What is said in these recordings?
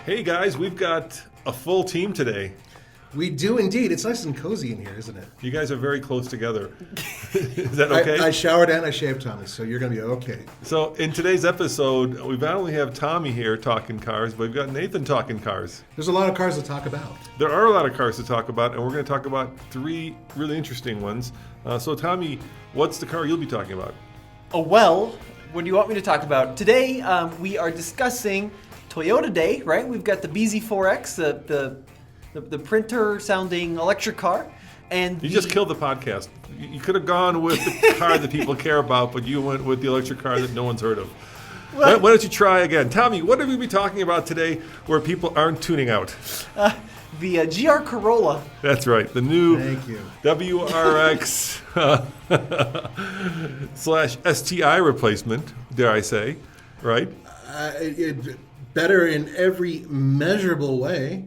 Hey guys, we've got a full team today. We do indeed. It's nice and cozy in here, isn't it? You guys are very close together. Is that okay? I showered and I shaved Tommy, so you're going to be okay. So in today's episode, we not only have Tommy here talking cars, but we've got Nathan talking cars. There's a lot of cars to talk about. There are a lot of cars to talk about, and we're going to talk about three really interesting ones. So Tommy, what's the car you'll be talking about? Oh, well, what do you want me to talk about? Today, we are discussing Toyota Day, right? We've got the BZ4X, the printer-sounding electric car. And You just killed the podcast. You could have gone with the car that people care about, but you went with the electric car that no one's heard of. Why don't you try again? Tommy, what are we be talking about today where people aren't tuning out? The GR Corolla. That's right. The new Thank you. WRX / STI replacement, dare I say, right? Better in every measurable way.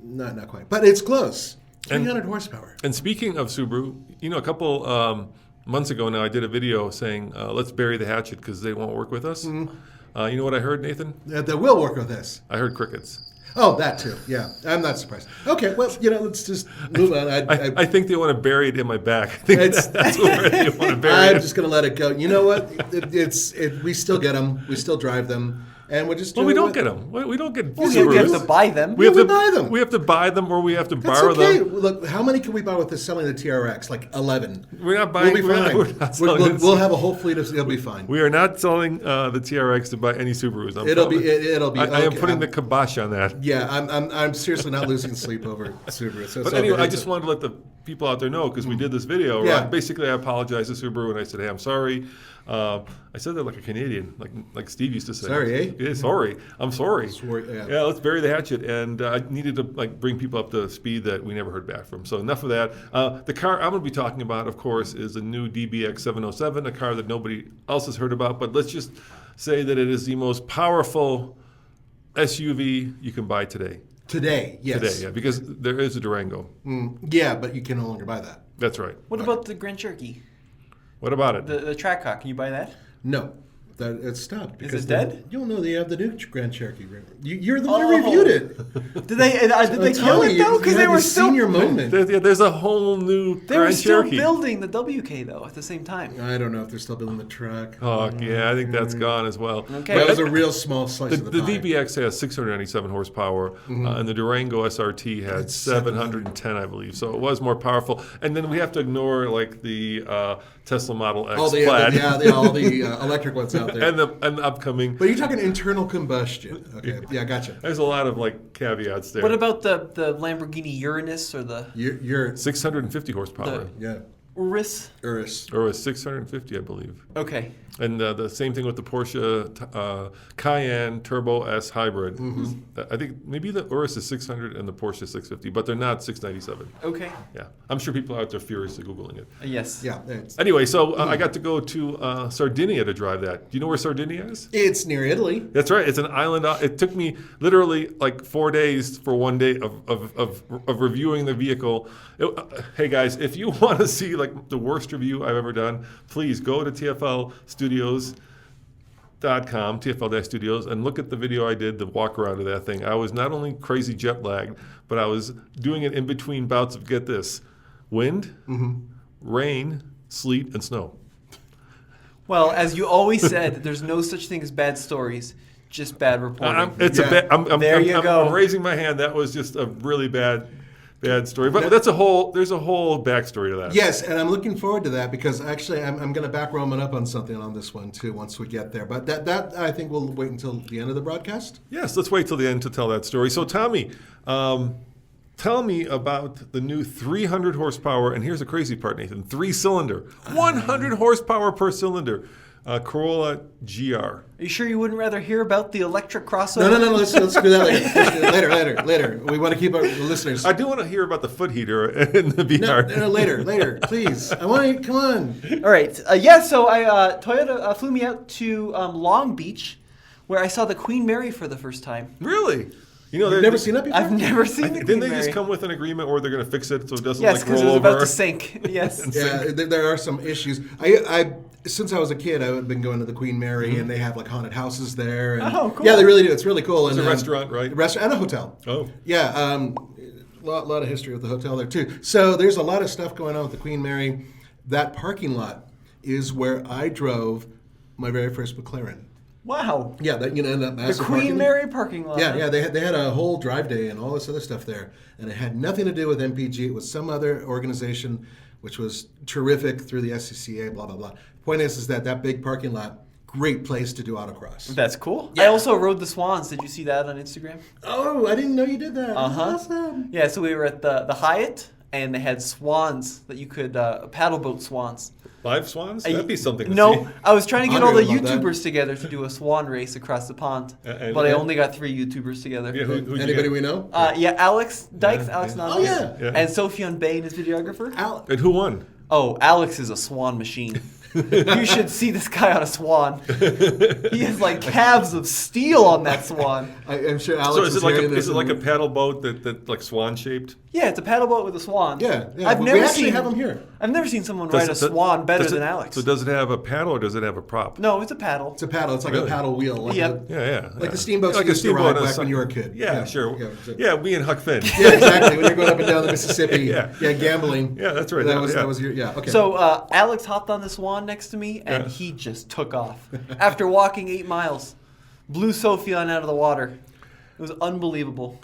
Not quite, but it's close. 300 horsepower. And speaking of Subaru, a couple months ago now, I did a video saying, let's bury the hatchet because they won't work with us. Mm-hmm. You know what I heard, Nathan? They will work with this. I heard crickets. Oh, that too. Yeah, I'm not surprised. Okay, well, let's just move on. I think they want to bury it in my back. I think that's where they want to bury it. I'm just going to let it go. You know what? We still get them. We still drive them. And we're just. Well, we don't get them. We don't get Well, Subarus. you have to buy them. We have to buy them. We have to buy them, or we have to That's borrow okay. them. Look, how many can we buy with this selling the TRX? Like 11. We're not buying. We'll be fine. We're not selling We'll have a whole fleet of. It'll be fine. We are not selling the TRX to buy any Subarus. It'll be. I am putting the kibosh on that. Yeah, I'm seriously not losing sleep over Subaru. So But anyway, I just wanted to let the people out there know because we did this video. Yeah. Right? Basically, I apologized to Subaru and I said, "Hey, I'm sorry." I said that like a Canadian, like Steve used to say. Sorry, eh? Yeah, sorry. I'm sorry. Yeah. Let's bury the hatchet. And I needed to bring people up to speed that we never heard back from. So enough of that. The car I'm going to be talking about, of course, is a new DBX 707, a car that nobody else has heard about. But let's just say that it is the most powerful SUV you can buy today. Today, yes. Today, yeah, because there is a Durango. Yeah, but you can no longer buy that. That's right. What about the Grand Cherokee? What about it? The track car, can you buy that? No. It's stopped. Is it dead? You don't know they have the new Grand Cherokee. You're the one who reviewed it. Did they kill it though? Because they were still senior moment. There's a whole new They were Grand still Cherokee. building the WK though at the same time. I don't know if they're still building the truck. Oh, yeah, I think that's gone as well. Okay. That was a real small slice of the pie. DBX has 697 horsepower, and the Durango SRT had 710, I believe. So it was more powerful. And then we have to ignore the Tesla Model X Plaid. All the electric ones out there. and the upcoming. But you're talking internal combustion. Okay, yeah, gotcha. There's a lot of caveats there. What about the Lamborghini Uranus or the You're 650 horsepower. yeah. Urus? Urus. Or was 650, I believe. Okay. And the same thing with the Porsche Cayenne Turbo S Hybrid. I think maybe the Urus is 600 and the Porsche is 650, but they're not 697. Okay. Yeah, I'm sure people out there furiously Googling it. Yes. Yeah. Anyway, so I got to go to Sardinia to drive that. Do you know where Sardinia is? It's near Italy. That's right. It's an island. It took me literally 4 days for one day of reviewing the vehicle. Hey guys, if you want to see the worst review I've ever done, please go to TFL Studios.com, TFL-Studios, and look at the video I did, the walk around of that thing. I was not only crazy jet lagged, but I was doing it in between bouts of, get this, wind, rain, sleet, and snow. Well, as you always said, there's no such thing as bad stories, just bad reporting. I'm raising my hand. That was just a really bad story, but there's a whole backstory to that. Yes, and I'm looking forward to that because actually I'm going to back Roman up on something on this one too once we get there. But that I think we'll wait until the end of the broadcast. Yes, let's wait till the end to tell that story. So Tommy, tell me about the new 300 horsepower, and here's the crazy part, Nathan, 3-cylinder, 100 horsepower per cylinder. Corolla GR. Are you sure you wouldn't rather hear about the electric crossover? No. Let's do that later. We want to keep our listeners. I do want to hear about the foot heater in the VR. No, later, please. I want to, come on. All right. So Toyota flew me out to Long Beach, where I saw the Queen Mary for the first time. Really? You've never seen that before? I've never seen the Queen Didn't they Mary. just come with an agreement where they're going to fix it so it doesn't Yes, because roll it was over? about to sink. Yes. Yeah, there are some issues. since I was a kid, I've been going to the Queen Mary, and they have like haunted houses there. And, Oh, cool. Yeah, they really do. It's really cool. It's and, a restaurant, right? Restaurant and a hotel. Oh. Yeah, lot of history with the hotel there too. So there's a lot of stuff going on with the Queen Mary. That parking lot is where I drove my very first McLaren. Wow. Yeah, that that massive The Queen parking Mary parking lot. Yeah, they had a whole drive day and all this other stuff there, and it had nothing to do with MPG. It was some other organization, which was terrific through the SCCA. Blah blah blah. Point is that big parking lot, great place to do autocross. That's cool. Yeah. I also rode the Swans. Did you see that on Instagram? Oh, I didn't know you did that. Uh-huh. Awesome. Yeah, so we were at the Hyatt, and they had swans that you could paddle boat swans. Live swans? That'd be something to No, see. I was trying to get all the Andre would love that. YouTubers together to do a swan race across the pond, And- but I only got 3 YouTubers together. Yeah, who'd you Anybody get? we know? Yeah, Alex Dykes, Yeah, Alex yeah. Nunez, Oh, yeah. Yeah. and Sophian Bain is videographer. And who won? Oh, Alex is a swan machine. You should see this guy on a swan. He has like calves of steel on that swan. I'm sure Alex So is it like hearing a, this is it like a and- paddle boat that like swan shaped? Yeah, it's a paddle boat with a swan. Yeah, I've we never actually seen have them here. I've never seen someone ride a swan better than Alex. So does it have a paddle or does it have a prop? No, it's a paddle. It's a paddle. It's like Really? a paddle wheel. Like Yep. Yeah. Like the steamboats Like you used to ride on a back when sun- you were a kid. Yeah, sure. Yeah, Yeah, me and Huck Finn. Yeah, exactly. When you're going up and down the Mississippi. Yeah. Gambling. Yeah, that's right. That was Yeah. your okay. So Alex hopped on the swan next to me, and Yeah. he just took off. After walking 8 miles, blew Sophian out of the water. It was unbelievable.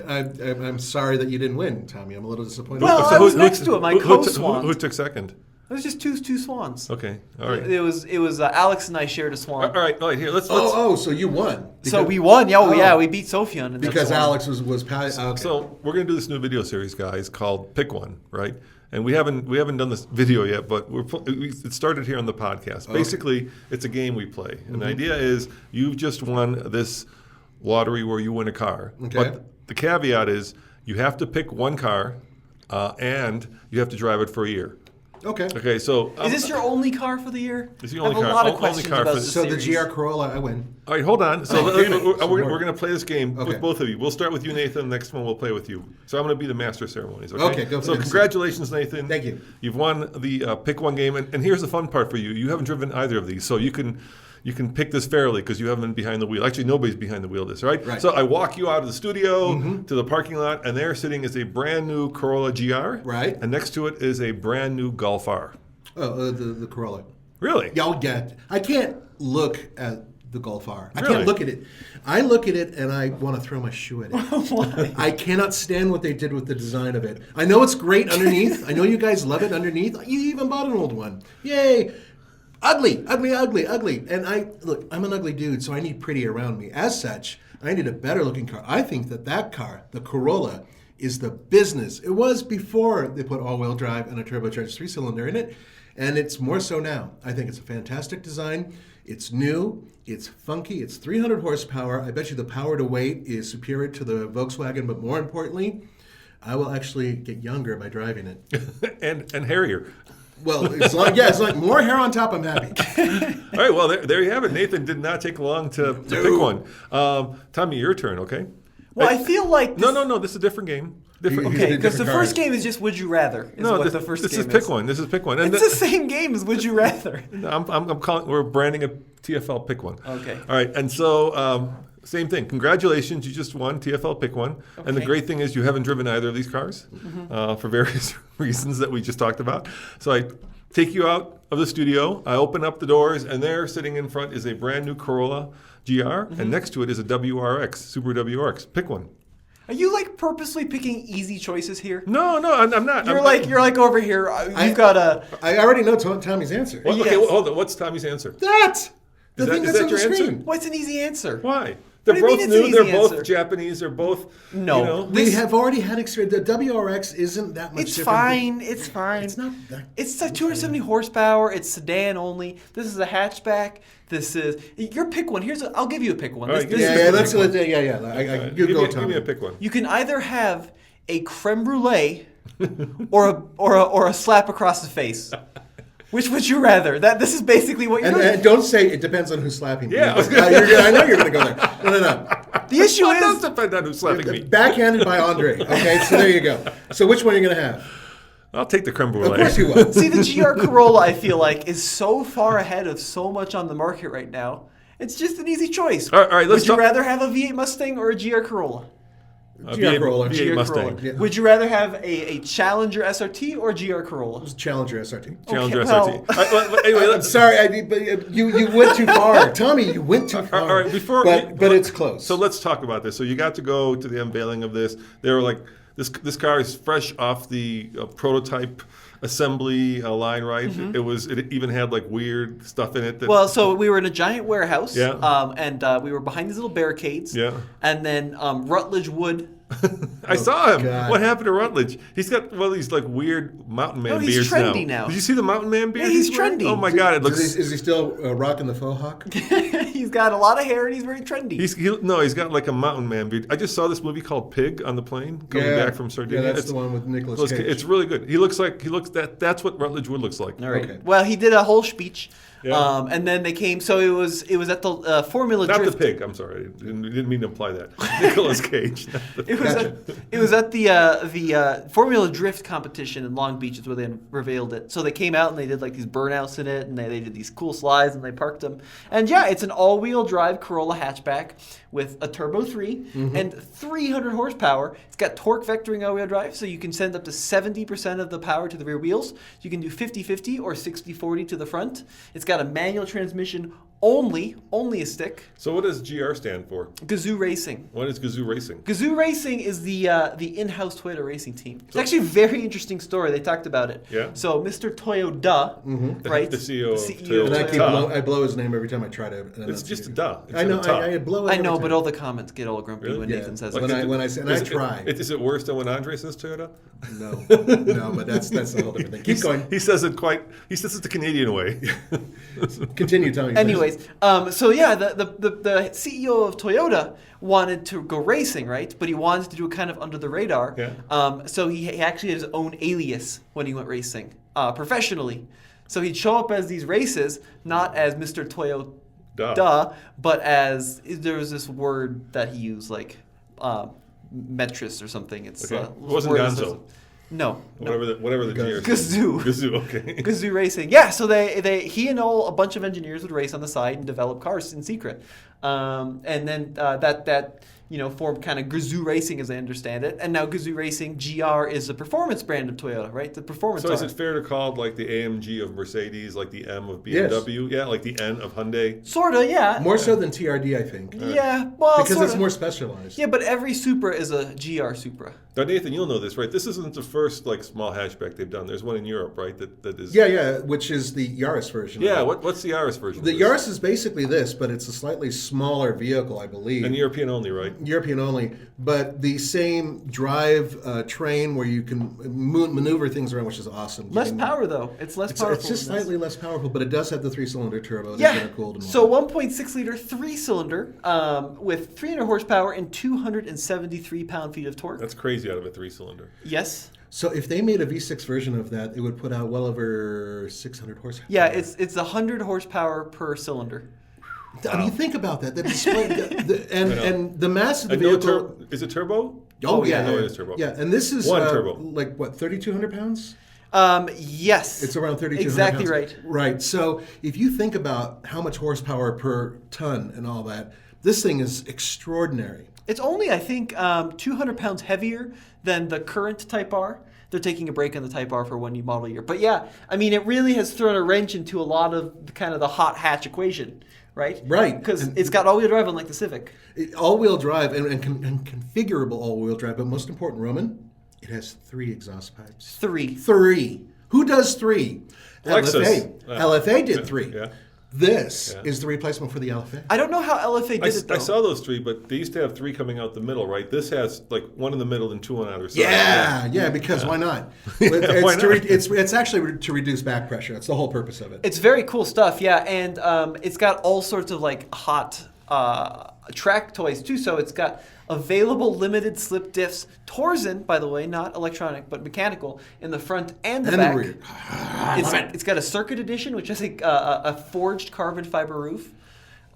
I'm sorry that you didn't win, Tommy. I'm a little disappointed. Well, I was next to it, my co-swan. Who took second? It was just two swans. Okay, all right. It was Alex and I shared a swan. All right, here, let's so you won. So we won. Yeah, Oh. we beat Sophian. in that Because swan. Alex was okay. So we're going to do this new video series, guys, called Pick One, right? And we haven't done this video yet, but it started here on the podcast. Basically, it's a game we play, and the idea is you've just won this lottery where you win a car. Okay. But the caveat is you have to pick one car, and you have to drive it for a year. Okay. Okay, so Is this your only car for the year? It's the I have only a car- lot of only questions car about for- this So the series. GR Corolla, I win. all right, hold on. So damn it. we're going to play this game Okay. with both of you. We'll start with you, Nathan. The next one we'll play with you. So I'm going to be the master of ceremonies. Okay. Okay, go for So it. congratulations, Nathan. Thank you. You've won the Pick One game, and here's the fun part for you. You haven't driven either of these, so you can pick this fairly because you haven't been behind the wheel. Actually, nobody's behind the wheel of this, right? Right. So I walk you out of the studio to the parking lot, and there sitting is a brand new Corolla GR. Right. And next to it is a brand new Golf R. Oh, the Corolla. Really? Yeah, I'll get. I can't look at the Golf R. I Really? can't look at it. I look at it and I want to throw my shoe at it. Why? I cannot stand what they did with the design of it. I know it's great underneath. I know you guys love it underneath. You even bought an old one. Yay! Ugly. And I'm an ugly dude, so I need pretty around me. As such, I need a better looking car. I think that car, the Corolla, is the business. It was before they put all-wheel drive and a turbocharged 3-cylinder in it, and it's more so now. I think it's a fantastic design. It's new. It's funky. It's 300 horsepower. I bet you the power to weight is superior to the Volkswagen, but more importantly, I will actually get younger by driving it. and hairier. Well, it's like more hair on top. I'm happy. All right, well, there you have it. Nathan did not take long to pick one. Tommy, your turn, okay? Well, I feel like this, No, this is a different game. Different. He's Okay, a because the different first game is just Would You Rather. Is No, what this, the first this game is pick one. This is pick one. And It's the same game as Would You Rather. I'm calling. We're branding a TFL pick one. Okay. All right, and so same thing. Congratulations, you just won TFL pick one. And the Okay. great thing is you haven't driven either of these cars for various reasons that we just talked about. So I take you out of the studio. I open up the doors, and there, sitting in front, is a brand new Corolla GR, and next to it is a WRX, Subaru WRX. Pick one. Are you like purposely picking easy choices here? No, I'm not. You're like over here. You've got a. I already know Tommy's answer. Well, okay, Yes. well, hold on. What's Tommy's answer? That! The Is that- thing is that's that on your the answer? screen. What's an easy answer? Why? They're do you mean both it's an new. They're easy both answer? Japanese. They're both. No. You know, We have already had experience. The WRX isn't that much It's different. fine. It's fine. It's not that. It's like 270 horsepower. It's sedan only. This is a hatchback. This is your pick one. I'll give you a pick one. All right, This give is me Yeah, a let's pick one. you give go, me Tommy. a pick one. You can either have a creme brulee or a slap across the face. Which would you rather? This is basically what you're. And don't say it depends on who's slapping me. Yeah. I know you're going to go there. No. The issue Well, it does is depend on who's slapping me. Backhanded by Andre. Okay, so there you go. So which one are you going to have? I'll take the creme Of brulee. course you will. See, the GR Corolla, I feel like, is so far ahead of so much on the market right now. It's just an easy choice. All right, let's Would you talk- rather have a V8 Mustang or a GR Corolla? GR Corolla. V8 GR Mustang. Corolla. Yeah. Would you rather have a Challenger SRT or GR Corolla? Challenger SRT. Challenger Okay, SRT. well- All right, well, anyway, I'm let's. sorry, but you went too far, Tommy. You went too far. All right, but it's close. So let's talk about this. So you got to go to the unveiling of this. They were like, this car is fresh off the prototype assembly line, right? Mm-hmm. It even had like weird stuff in it. That, Well, so we were in a giant warehouse, Yeah. and we were behind these little barricades. Yeah. And then Rutledge Wood. I saw him. God. What happened to Rutledge? He's got one of these like weird mountain man No, he's beards trendy now. Did you see the mountain man beard? Yeah, he's wearing? trendy. Oh my god, it looks. Is he still rocking the faux hawk? He's got a lot of hair and he's very trendy. He's got like a mountain man beard. I just saw this movie called Pig on the plane coming back from Sardinia. Yeah, that's the one with Nicolas Cage. It's really good. That's what Rutledge Wood looks like. All right. Okay. Well, he did a whole speech, Yeah. and then they came. So it was at the Formula Not Drift. the pig. I'm sorry. I didn't mean to imply that. Nicolas Cage. not the It was Gotcha. it was at the Formula Drift competition in Long Beach is where they revealed it. So they came out and they did like these burnouts in it, and they did these cool slides and they parked them. And yeah, it's an all-wheel drive Corolla hatchback with a turbo 3 and 300 horsepower. It's got torque vectoring all-wheel drive, so you can send up to 70% of the power to the rear wheels. You can do 50-50 or 60-40 to the front. It's got a manual transmission only a stick. So what does GR stand for? Gazoo Racing. What is Gazoo Racing? Gazoo Racing is the in-house Toyota racing team. It's actually a very interesting story. They talked about it. Yeah. So Mr. Toyota, right? The CEO of And I Toyota. I blow his name every time I try to. It's just a duh. I know. I blow it. I know, every but time. all the comments get all grumpy Really? when Yeah. Nathan says When it. I say, and I try. Is it worse than when Andre says Toyota? No, but that's a whole different thing. Keep going. He says it the Canadian way. Continue, Tommy. please. Anyways, so yeah, the CEO of Toyota wanted to go racing, right? But he wanted to do it kind of under the radar. Yeah. So he actually had his own alias when he went racing professionally. So he'd show up as these races, not as Mr. Toyota, but as there was this word that he used, like metris or something. It's Okay. a It wasn't word that Gonzo. says- No. Whatever the GR. Gazoo. Gazoo. Okay. Gazoo Racing. Yeah, so he and a bunch of engineers would race on the side and develop cars in secret. And then that formed kind of Gazoo Racing as I understand it. And now Gazoo Racing, GR, is a performance brand of Toyota, right? The performance So is car. it fair to call it like the AMG of Mercedes, like the M of BMW? Yeah, like the N of Hyundai? Sorta, yeah. More so than TRD, I think. Yeah, well, Because sorta. it's more specialized. Yeah, but every Supra is a GR Supra. Now, Nathan, you'll know this, right? This isn't the first like small hatchback they've done. There's one in Europe, right? That is. Yeah, which is the Yaris version. Yeah. of it. What's the Yaris version? The of this? Yaris is basically this, but it's a slightly smaller vehicle, I believe. And European only, right? European only, but the same drive train where you can maneuver things around, which is awesome. You Less can- power, though. It's less powerful. It's just than this. slightly less powerful, but it does have the 3-cylinder turbo. That's Yeah. kind of cool. and So whatnot. 1.6 liter 3-cylinder with 300 horsepower and 273 pound-feet of torque. That's crazy out of a 3-cylinder. Yes. So if they made a V6 version of that, it would put out well over 600 horsepower. Yeah, it's 100 horsepower per cylinder. I mean, think about that. The display, and the mass of the And no vehicle. is it turbo? Oh yeah, no, it is turbo. Yeah, and this is One turbo. like what, 3,200 pounds? Yes. It's around 3,200 Exactly pounds. right. Right. So if you think about how much horsepower per ton and all that, this thing is extraordinary. It's only, I think, 200 pounds heavier than the current Type R. They're taking a break on the Type R for one new model year. But yeah, I mean, it really has thrown a wrench into a lot of kind of the hot hatch equation, right? Right. Because And- it's got all-wheel drive unlike the Civic. All-wheel drive and configurable all-wheel drive, but most important, Roman, it has 3 exhaust pipes. 3. 3. Who does 3? Lexus. LFA. LFA did 3. Yeah. This Yeah. is the replacement for the LFA. I don't know how LFA did it, though. I saw those 3, but they used to have 3 coming out the middle, right? This has like 1 in the middle and 2 on either side. Yeah, because why not? Why It's, not? it's actually to reduce back pressure. That's the whole purpose of it. It's very cool stuff, yeah, and it's got all sorts of like hot track toys too. So it's got available limited slip diffs, Torsen, by the way, not electronic but mechanical, in the front and the And back. the rear. It's got a circuit edition, which has a forged carbon fiber roof.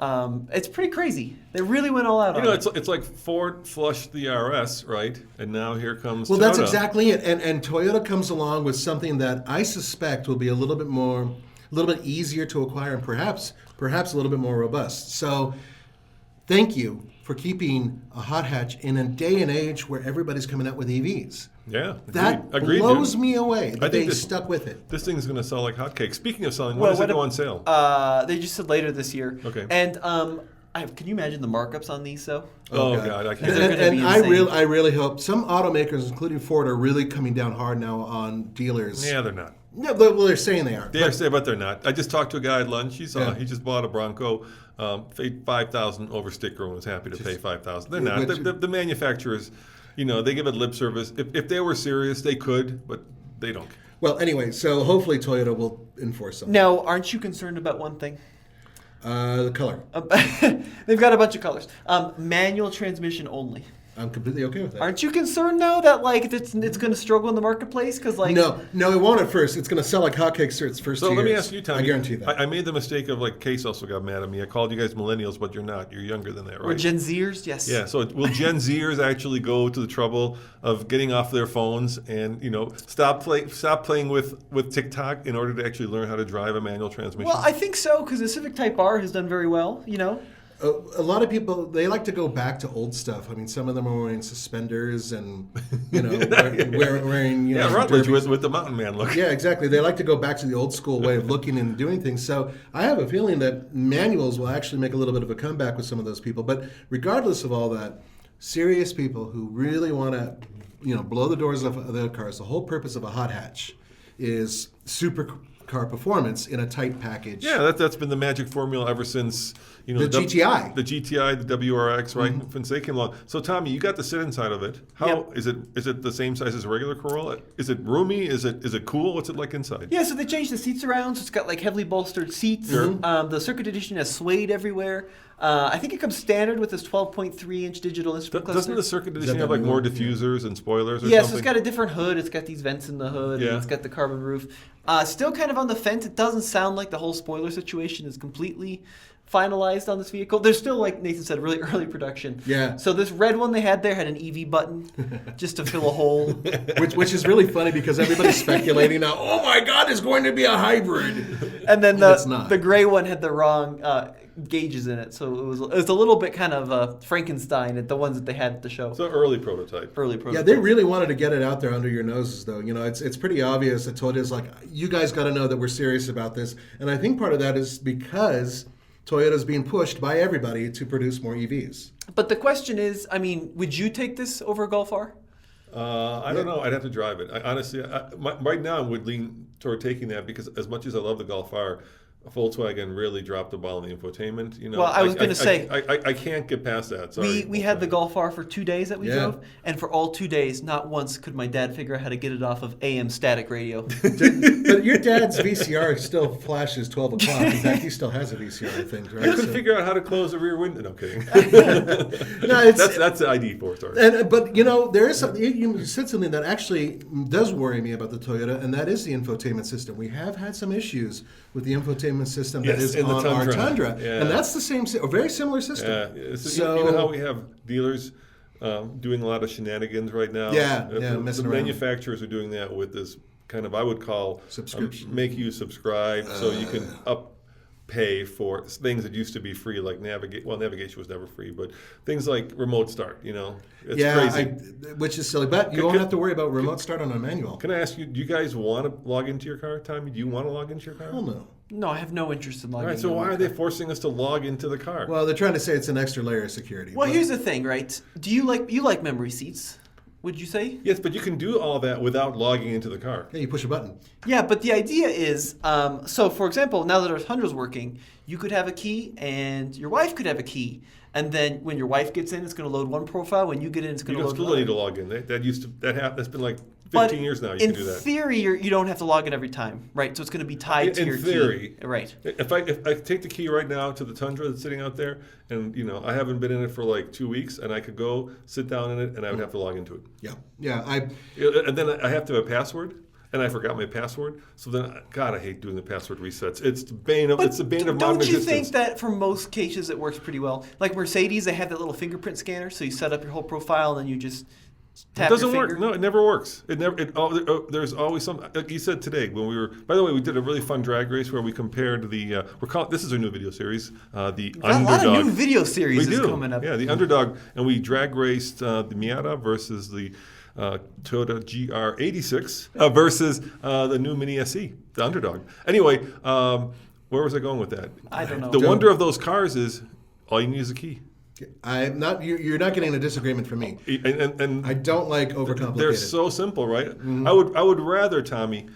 It's pretty crazy. They really went all out on it. It's like Ford flushed the RS, right? And now here comes Well, Toyota. that's exactly it. And Toyota comes along with something that I suspect will be a little bit easier to acquire, and perhaps a little bit more robust. So, thank you for keeping a hot hatch in a day and age where everybody's coming out with EVs. Yeah, That agreed, blows dude. me away that they this- stuck with it. This thing's going to sell like hotcakes. Speaking of selling, when does it go on sale? They just said later this year. Okay. And can you imagine the markups on these, though? Oh, God, I can't. They're gonna be I insane. really hope some automakers, including Ford, are really coming down hard now on dealers. Yeah, they're not. No, well, they're saying they are. But they're not. I just talked to a guy at lunch. He Yeah. just bought a Bronco, paid $5,000 over sticker and was happy to pay $5,000. They're not. Which- The manufacturers, they give it lip service. If they were serious, they could, but they don't. Well, anyway, so hopefully Toyota will enforce something. Now, aren't you concerned about one thing? The color. They've got a bunch of colors. Manual transmission only. I'm completely okay with that. Aren't you concerned though that it's going to struggle in the marketplace? Because No, it won't at first. It's going to sell like hotcakes for its first So 2 let me years. ask you, Tommy. I guarantee that. I made the mistake of Case also got mad at me. I called you guys millennials, but you're not. You're younger than that, right? Or Gen Zers, yes. Yeah, so will Gen Zers actually go to the trouble of getting off their phones and stop playing with TikTok in order to actually learn how to drive a manual transmission? Well, I think so because the Civic Type R has done very well. A lot of people, they like to go back to old stuff. I mean, some of them are wearing suspenders and, wearing, Rutledge derbies. with the mountain man look. Yeah, exactly. They like to go back to the old school way of looking and doing things. So I have a feeling that manuals will actually make a little bit of a comeback with some of those people. But regardless of all that, serious people who really want to, blow the doors off of their cars, the whole purpose of a hot hatch is supercar performance in a tight package. Yeah, that's been the magic formula ever since The GTI. the GTI, the WRX, right? Since they came along. So Tommy, you got to sit inside of it. How is it? Is it the same size as a regular Corolla? Is it roomy? Is it cool? What's it like inside? Yeah, so they changed the seats around, so it's got heavily bolstered seats. The Circuit Edition has suede everywhere. I think it comes standard with this 12.3-inch digital instrument cluster. Doesn't the Circuit that Edition have the more new one? diffusers and spoilers or Yeah, something? so it's got a different hood. It's got these vents in the hood. Yeah. And it's got the carbon roof. Still kind of on the fence. It doesn't sound like the whole spoiler situation is completely finalized on this vehicle. There's still, like Nathan said, really early production. Yeah. So this red one they had there had an EV button just to fill a hole. Which is really funny because everybody's speculating now, oh my God, it's going to be a hybrid. And then It's not. the gray one had the wrong gauges in it. So it was a little bit kind of Frankenstein at the ones that they had at the show. So early prototype. Early prototype. Yeah, they really wanted to get it out there under your noses, though. It's pretty obvious that Toyota's like, you guys got to know that we're serious about this. And I think part of that is because Toyota's being pushed by everybody to produce more EVs. But the question is, would you take this over a Golf R? I don't know. I'd have to drive it. Honestly, right now I would lean toward taking that because as much as I love the Golf R, Volkswagen really dropped the ball in the infotainment. Well, I was going to say, I can't get past that. Sorry. we had the Golf R for 2 days that we Yeah. drove, and for all 2 days, not once could my dad figure out how to get it off of AM static radio. But your dad's VCR still flashes 12 o'clock. In fact, he still has a VCR, I think, right? I couldn't figure out how to close the rear window. No kidding. No, it's, that's the ID for it. Sorry. but there is something, you said something that actually does worry me about the Toyota, and that is the infotainment system. We have had some issues with the infotainment system that Yes, is in the on our Tundra. Tundra. Yeah. And that's the same, a very similar system. You know how we have dealers doing a lot of shenanigans right now? Yeah, The messing around. manufacturers are doing that with this kind of, I would call, Subscription. make you subscribe so you can pay for things that used to be free, like navigation was never free, but things like remote start, it's crazy. Which is silly. But you won't have to worry about remote start on a manual. Can I ask you, do you guys want to log into your car, Tommy? Do you want to log into your car? Hell no. No, I have no interest in logging All right, so into why my are they car. forcing us to log into the car? Well, they're trying to say it's an extra layer of security. Well, but- here's the thing, right? Do you like memory seats? Would you say? Yes, but you can do all that without logging into the car. Yeah, you push a button. Yeah, but the idea is, so for example, now that our Tundra's working, you could have a key and your wife could have a key. And then when your wife gets in, it's going to load one profile. When you get in, it's going You to don't load still need another. to log in. That's been like 15 But years now. You in can do that. theory, you don't have to log in every time, right? So it's going to be tied to In your theory. key. Right. If I take the key right now to the Tundra that's sitting out there, and I haven't been in it for like 2 weeks, and I could go sit down in it, and I would have to log into it. Yeah. And then I have to have a password. and I forgot my password. So then, God, I hate doing the password resets. It's the bane of modern Don't you existence. think that for most cases it works pretty well? Like Mercedes, they have that little fingerprint scanner, so you set up your whole profile and then you just tap It doesn't your work. finger. No, it never works. There's always some. Like you said today, when we were. By the way, we did a really fun drag race where we compared the. This is our new video series. The Got a Underdog. lot of new video series We is do. coming up. Yeah, the Underdog, and we drag raced the Miata versus the Toyota GR86 versus the new Mini SE, the Underdog. Anyway, where was I going with that? I don't know. The wonder of those cars is all you need is a key. I'm not. You're not getting a disagreement from me. And I don't like overcomplicated. they're so simple, right? Mm-hmm. I would rather, Tommy,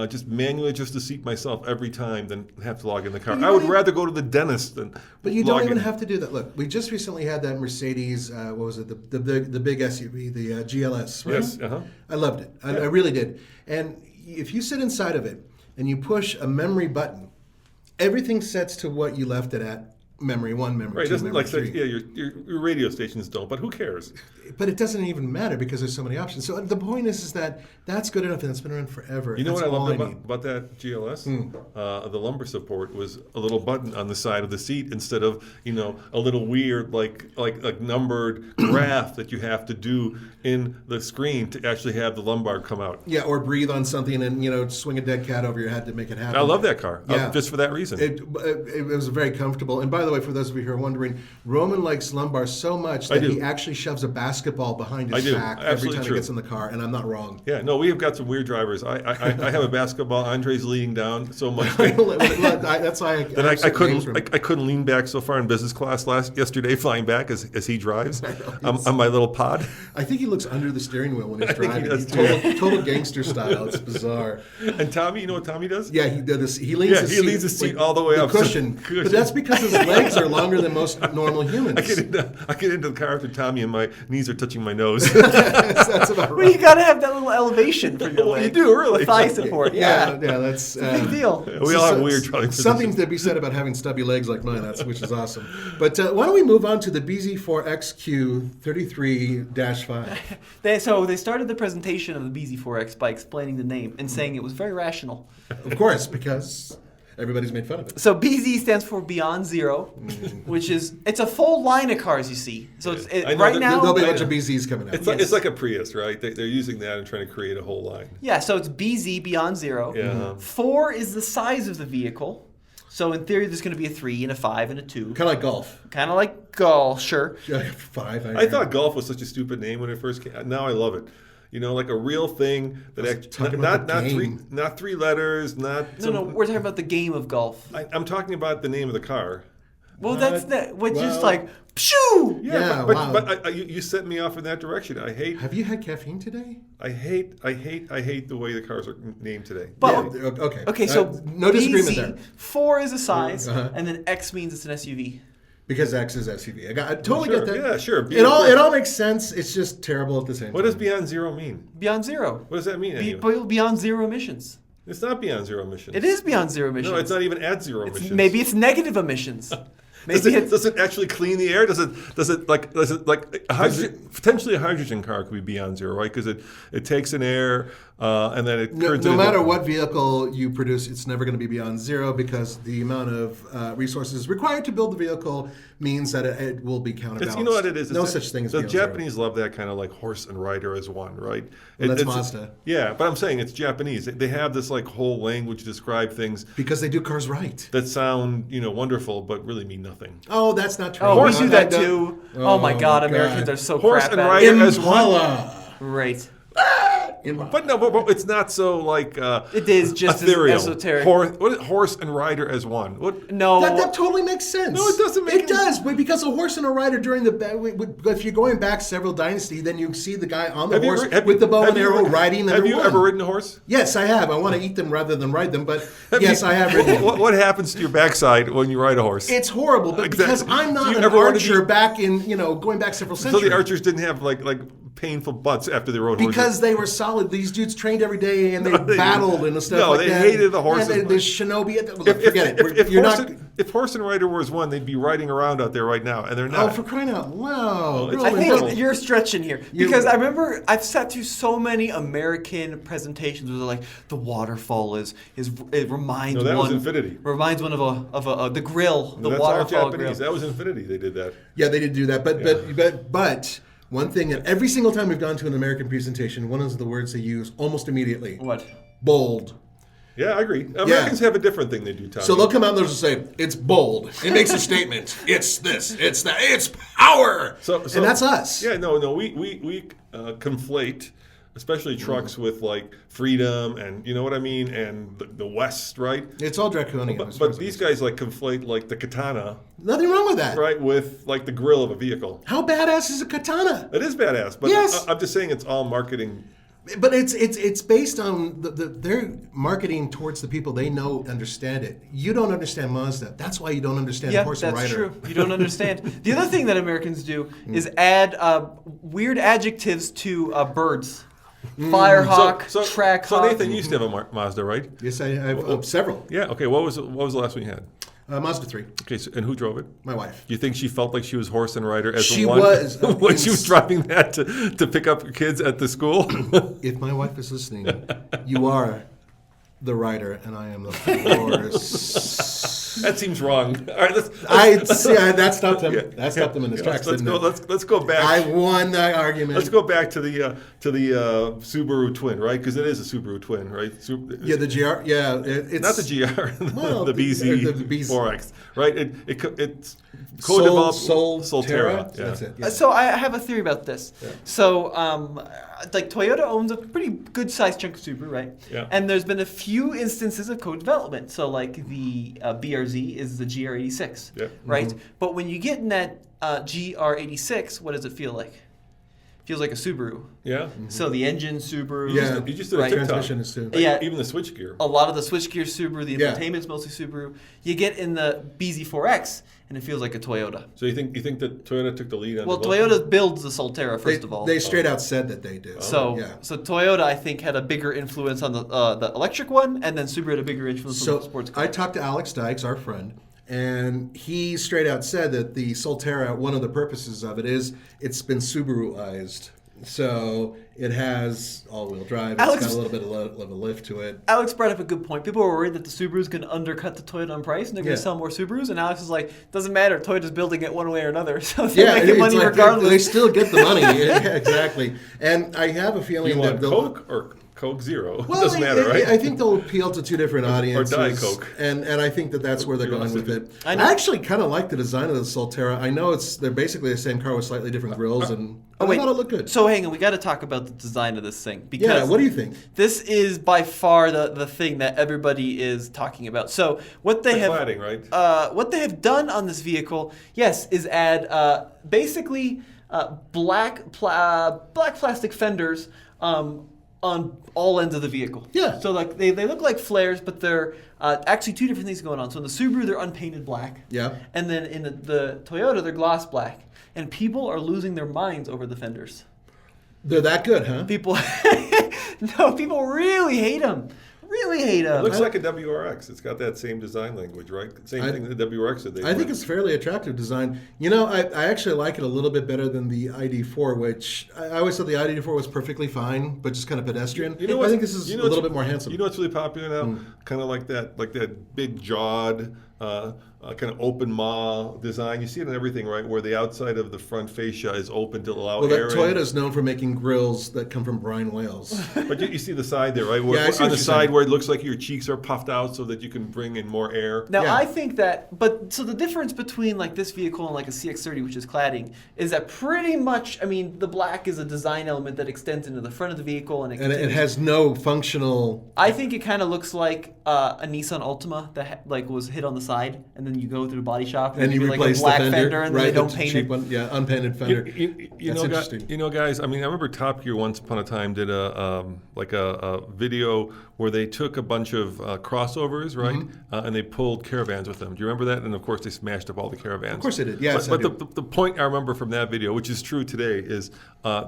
just manually adjust the seat myself every time than have to log in the car. I would rather go to the dentist than. But you log don't even in. have to do that. Look, we just recently had that Mercedes. What was it? The big SUV, the GLS. Right? Yes. Uh-huh. I loved it. I really did. And if you sit inside of it and you push a memory button, everything sets to what you left it at. Memory 1, memory Right, 2, it doesn't memory like 3. say, your radio stations don't, but who cares? But it doesn't even matter because there's so many options. So the point is that that's good enough and it's been around forever. You know That's what I all loved need. about that GLS? The lumbar support was a little button on the side of the seat instead of a little weird like numbered graph that you have to do in the screen to actually have the lumbar come out. Yeah, or breathe on something and swing a dead cat over your head to make it happen. I love that car, Yeah. just for that reason. It was very comfortable. And by the way, for those of you who are wondering, Roman likes lumbar so much that do. he actually shoves a basketball behind his I do. back every Absolutely time true. he gets in the car, and I'm not wrong. Yeah, no, we have got some weird drivers. I have a basketball. Andre's leaning down so much That's why that have certain names for him. I couldn't lean back so far in business class yesterday flying back as he drives on my little pod. I think he looks under the steering wheel when he's I think he driving. does He's total gangster style. It's bizarre. And Tommy, you know what Tommy does? Yeah, he did this. He leans Yeah, his he seat, leans his seat like, all the way the up. Cushion. But that's because his legs are longer than most normal humans. I get into the car after Tommy and my knees are touching my nose. That's about Well, you right. gotta have that little elevation for your Well, you leg. do, really. Thigh support. Yeah. Yeah, that's Big deal. We all have weird driving Something positions. to be said about having stubby legs like mine, which is awesome. But why don't we move on to the BZ4XQ33-5? So they started the presentation of the BZ4X by explaining the name and saying it was very rational. Of course, because everybody's made fun of it. So BZ stands for Beyond Zero, which it's a full line of cars you see. So it's I know right that- now. There'll be a I bunch know. of BZs coming out. It's like a Prius, right? They're using that and trying to create a whole line. Yeah, so it's BZ Beyond Zero. Yeah. 4 is the size of the vehicle. So in theory, there's going to be a 3 and a 5 and a 2. Kind of like golf. Kind of like golf, sure. 5. I thought golf was such a stupid name when it first came. Now I love it. Like a real thing that talking about the game. not three letters, not. No, we're talking about the game of golf. I'm talking about the name of the car. Well, that's that. Which is Well- like, pshoo! Yeah, but, wow. but you sent me off in that direction. I hate Have you had caffeine today? the way the cars are named today. But Yeah, okay. okay, so no disagreement BZ, there. 4 is a size, Uh-huh. and then X means it's an SUV. Because X is SUV. I totally Sure, get that. yeah, sure. It all makes sense. It's just terrible at the same What time. does Beyond Zero mean? Beyond Zero. What does that mean? anyway? Beyond Zero emissions. It's not Beyond Zero emissions. It is Beyond Zero emissions. No, it's not even at zero emissions. Maybe it's negative emissions. Does Maybe it actually clean the air? Does it like a hydrogen, potentially a hydrogen car could be beyond zero, right? Because it takes in air and then it No, turns no into- matter what vehicle you produce, it's never going to be beyond zero because the amount of resources required to build the vehicle means that it will be counterbalanced. You know what it is? No It's such thing as the beyond zero. Japanese love that kind of like horse and rider as one, right? Well, that's It's- Mazda. Yeah, but I'm saying it's Japanese. They have this like whole language to describe things Because they do cars right. that sound wonderful, but really mean nothing. Oh, that's not true. Oh, we Horse- do that too. Oh my God, God. Americans are so Horse crap and at rider it. as one. Impala. Right. But no, but it's not so like It is just as ethereal. esoteric. Horse and rider as one. What? No. That totally makes sense. No, it doesn't make It any- does, but because a horse and a rider during if you're going back several dynasties, then you see the guy on the horse with the bow and arrow riding. Have you ever ridden a horse? Yes, I have. I want to eat them rather than ride them, but Have yes, you- I have ridden them. What happens to your backside when you ride a horse? It's horrible, but Exactly. because I'm Do not you an ever wanna be- archer back in, going back several So centuries. the archers didn't have like painful butts after they rode horses. Because they were solid. These dudes trained every day and they No, they battled didn't. and stuff No, like they that. hated the horses. And the shinobi. If Forget it. if You're horse not. and, if Horse and Rider was one, they'd be riding around out there right now, and they're Oh, not. for crying out loud! it's I Really? incredible. think you're stretching here because I remember I've sat through so many American presentations where they're like the waterfall is it reminds No, that was one Infinity. reminds one of a the grill, the That's all waterfall Japanese. grill. That was Infinity. They did that. Yeah, they did do that, but one thing that every single time we've gone to an American presentation, one of the words they use almost immediately: What? bold. Yeah, I agree. Americans have a different thing they do, Tommy. So they'll come out and they'll just say, it's bold. It makes a statement. It's this, it's that, it's power. So and that's us. Yeah, no, we conflate, especially trucks with like freedom and you know what I mean, and the West, right? It's all draconian. But these guys like conflate like the katana, Nothing wrong with that. right, with like the grill of a vehicle. How badass is a katana? It is badass, but Yes. I'm just saying it's all marketing. But it's based on their marketing towards the people they know understand it. You don't understand Mazda. That's why you don't understand Yeah, Horse and that's Rider. true. You don't understand. The other thing that Americans do is add weird adjectives to birds. Firehawk, Trackhawk. So Nathan, you used to have a Mazda, right? Yes, I have several. Yeah. Okay. What was the last one you had? Mazda 3, Okay. So, and who drove it? my wife. Do you think she felt like she was Horse and Rider as She one was. when she was driving that to pick up kids at the school? If my wife is listening, you are the rider and I am the horse. That seems wrong. All right, let's That stopped him. That stopped him in his tracks. let's didn't go. it? Let's go back. I won that argument. Let's go back to the Subaru twin, right? Because it is a Subaru twin, right? Yeah, the GR. Yeah, it's Not the GR, Well, the BZ, the BZ. 4X, right? It's co-developed Solterra. Yeah. That's it. Yeah. So I have a theory about this. So, like Toyota owns a pretty good sized chunk of Subaru, right? Yeah. And there's been a few instances of co-development. So, like the BRZ is the GR86, Yeah. right? But when you get in that GR86, what does it feel like? Feels like a Subaru. Yeah. So the engine Subaru. Yeah. You just did a Right. TikTok. Transmission is too. Yeah. Even the switchgear. A lot of the switchgear Subaru, the Yeah. infotainment's mostly Subaru. You get in the BZ4X, and it feels like a Toyota. So you think that Toyota took the lead on Well, development? Toyota builds the Solterra first of all. They straight out said that they do. So, yeah. so Toyota, I think, had a bigger influence on the electric one, and then Subaru had a bigger influence on So the sports car. I talked to Alex Dykes, our friend, and he straight out said that the Solterra, one of the purposes of it is it's been Subaruized. So it has all-wheel drive. Alex- It's got a little bit of a lift to it. Alex brought up a good point. People were worried that the Subaru's going to undercut the Toyota on price, and they're going Yeah. to sell more Subarus. And Alex was like, "Doesn't matter. Toyota's building it one way or another, so they're Yeah, making it's money like regardless." they still get the money. Yeah, exactly. And I have a feeling You want that they'll. Coke or Coke Zero? Well, Doesn't matter, right? I think they'll appeal to two different audiences. Diet Coke. And I think that's where they're You going lost with it. it. I I, know. actually kind of like the design of the Solterra. I know they're basically the same car with slightly different grills, and I thought it looked good. So hang on, we got to talk about the design of this thing because Yeah, what do you think? This is by far the thing that everybody is talking about. So what they The have cladding, right? what they have done on this vehicle, yes, is add basically black plastic fenders on all ends of the vehicle. Yeah. So like they look like flares, but they're actually two different things going on. So in the Subaru, they're unpainted black. Yeah. And then in the Toyota, they're gloss black. And people are losing their minds over the fenders. They're that good, huh? People, no, people really hate them. Really hate them. It looks like a WRX. It's got that same design language, right? Same thing that the WRX did. I think it's fairly attractive design. You know, I actually like it a little bit better than the ID4, which I always thought the ID4 was perfectly fine, but just kind of pedestrian. You know I what? think this is a little bit more handsome. You know what's really popular now? Kind of like that big jawed, kind of open maw design. You see it in everything, right? Where the outside of the front fascia is open to allow Well, air that in. Toyota is known for making grills that come from brine whales. But you see the side there, right? Where, Yeah, I see on what the you're side saying. where it looks like your cheeks are puffed out so that you can bring in more air. Now Yeah. I think that, but so the difference between like this vehicle and like a CX-30, which is cladding, is that pretty much, I mean, the black is a design element that extends into the front of the vehicle, and And it continues- has no functional. I think it kind of looks like a Nissan Altima that like was hit on the side, and then you go through the body shop And you give me, replace like a black the fender, and right? then they don't the paint cheap it. one, yeah, unpainted fender. You That's know, interesting. guys. I mean, I remember Top Gear once upon a time did a video where they took a bunch of crossovers, right, and they pulled caravans with them. Do you remember that? And of course, they smashed up all the caravans. Of course they did. Yes, but I do. the point I remember from that video, which is true today, is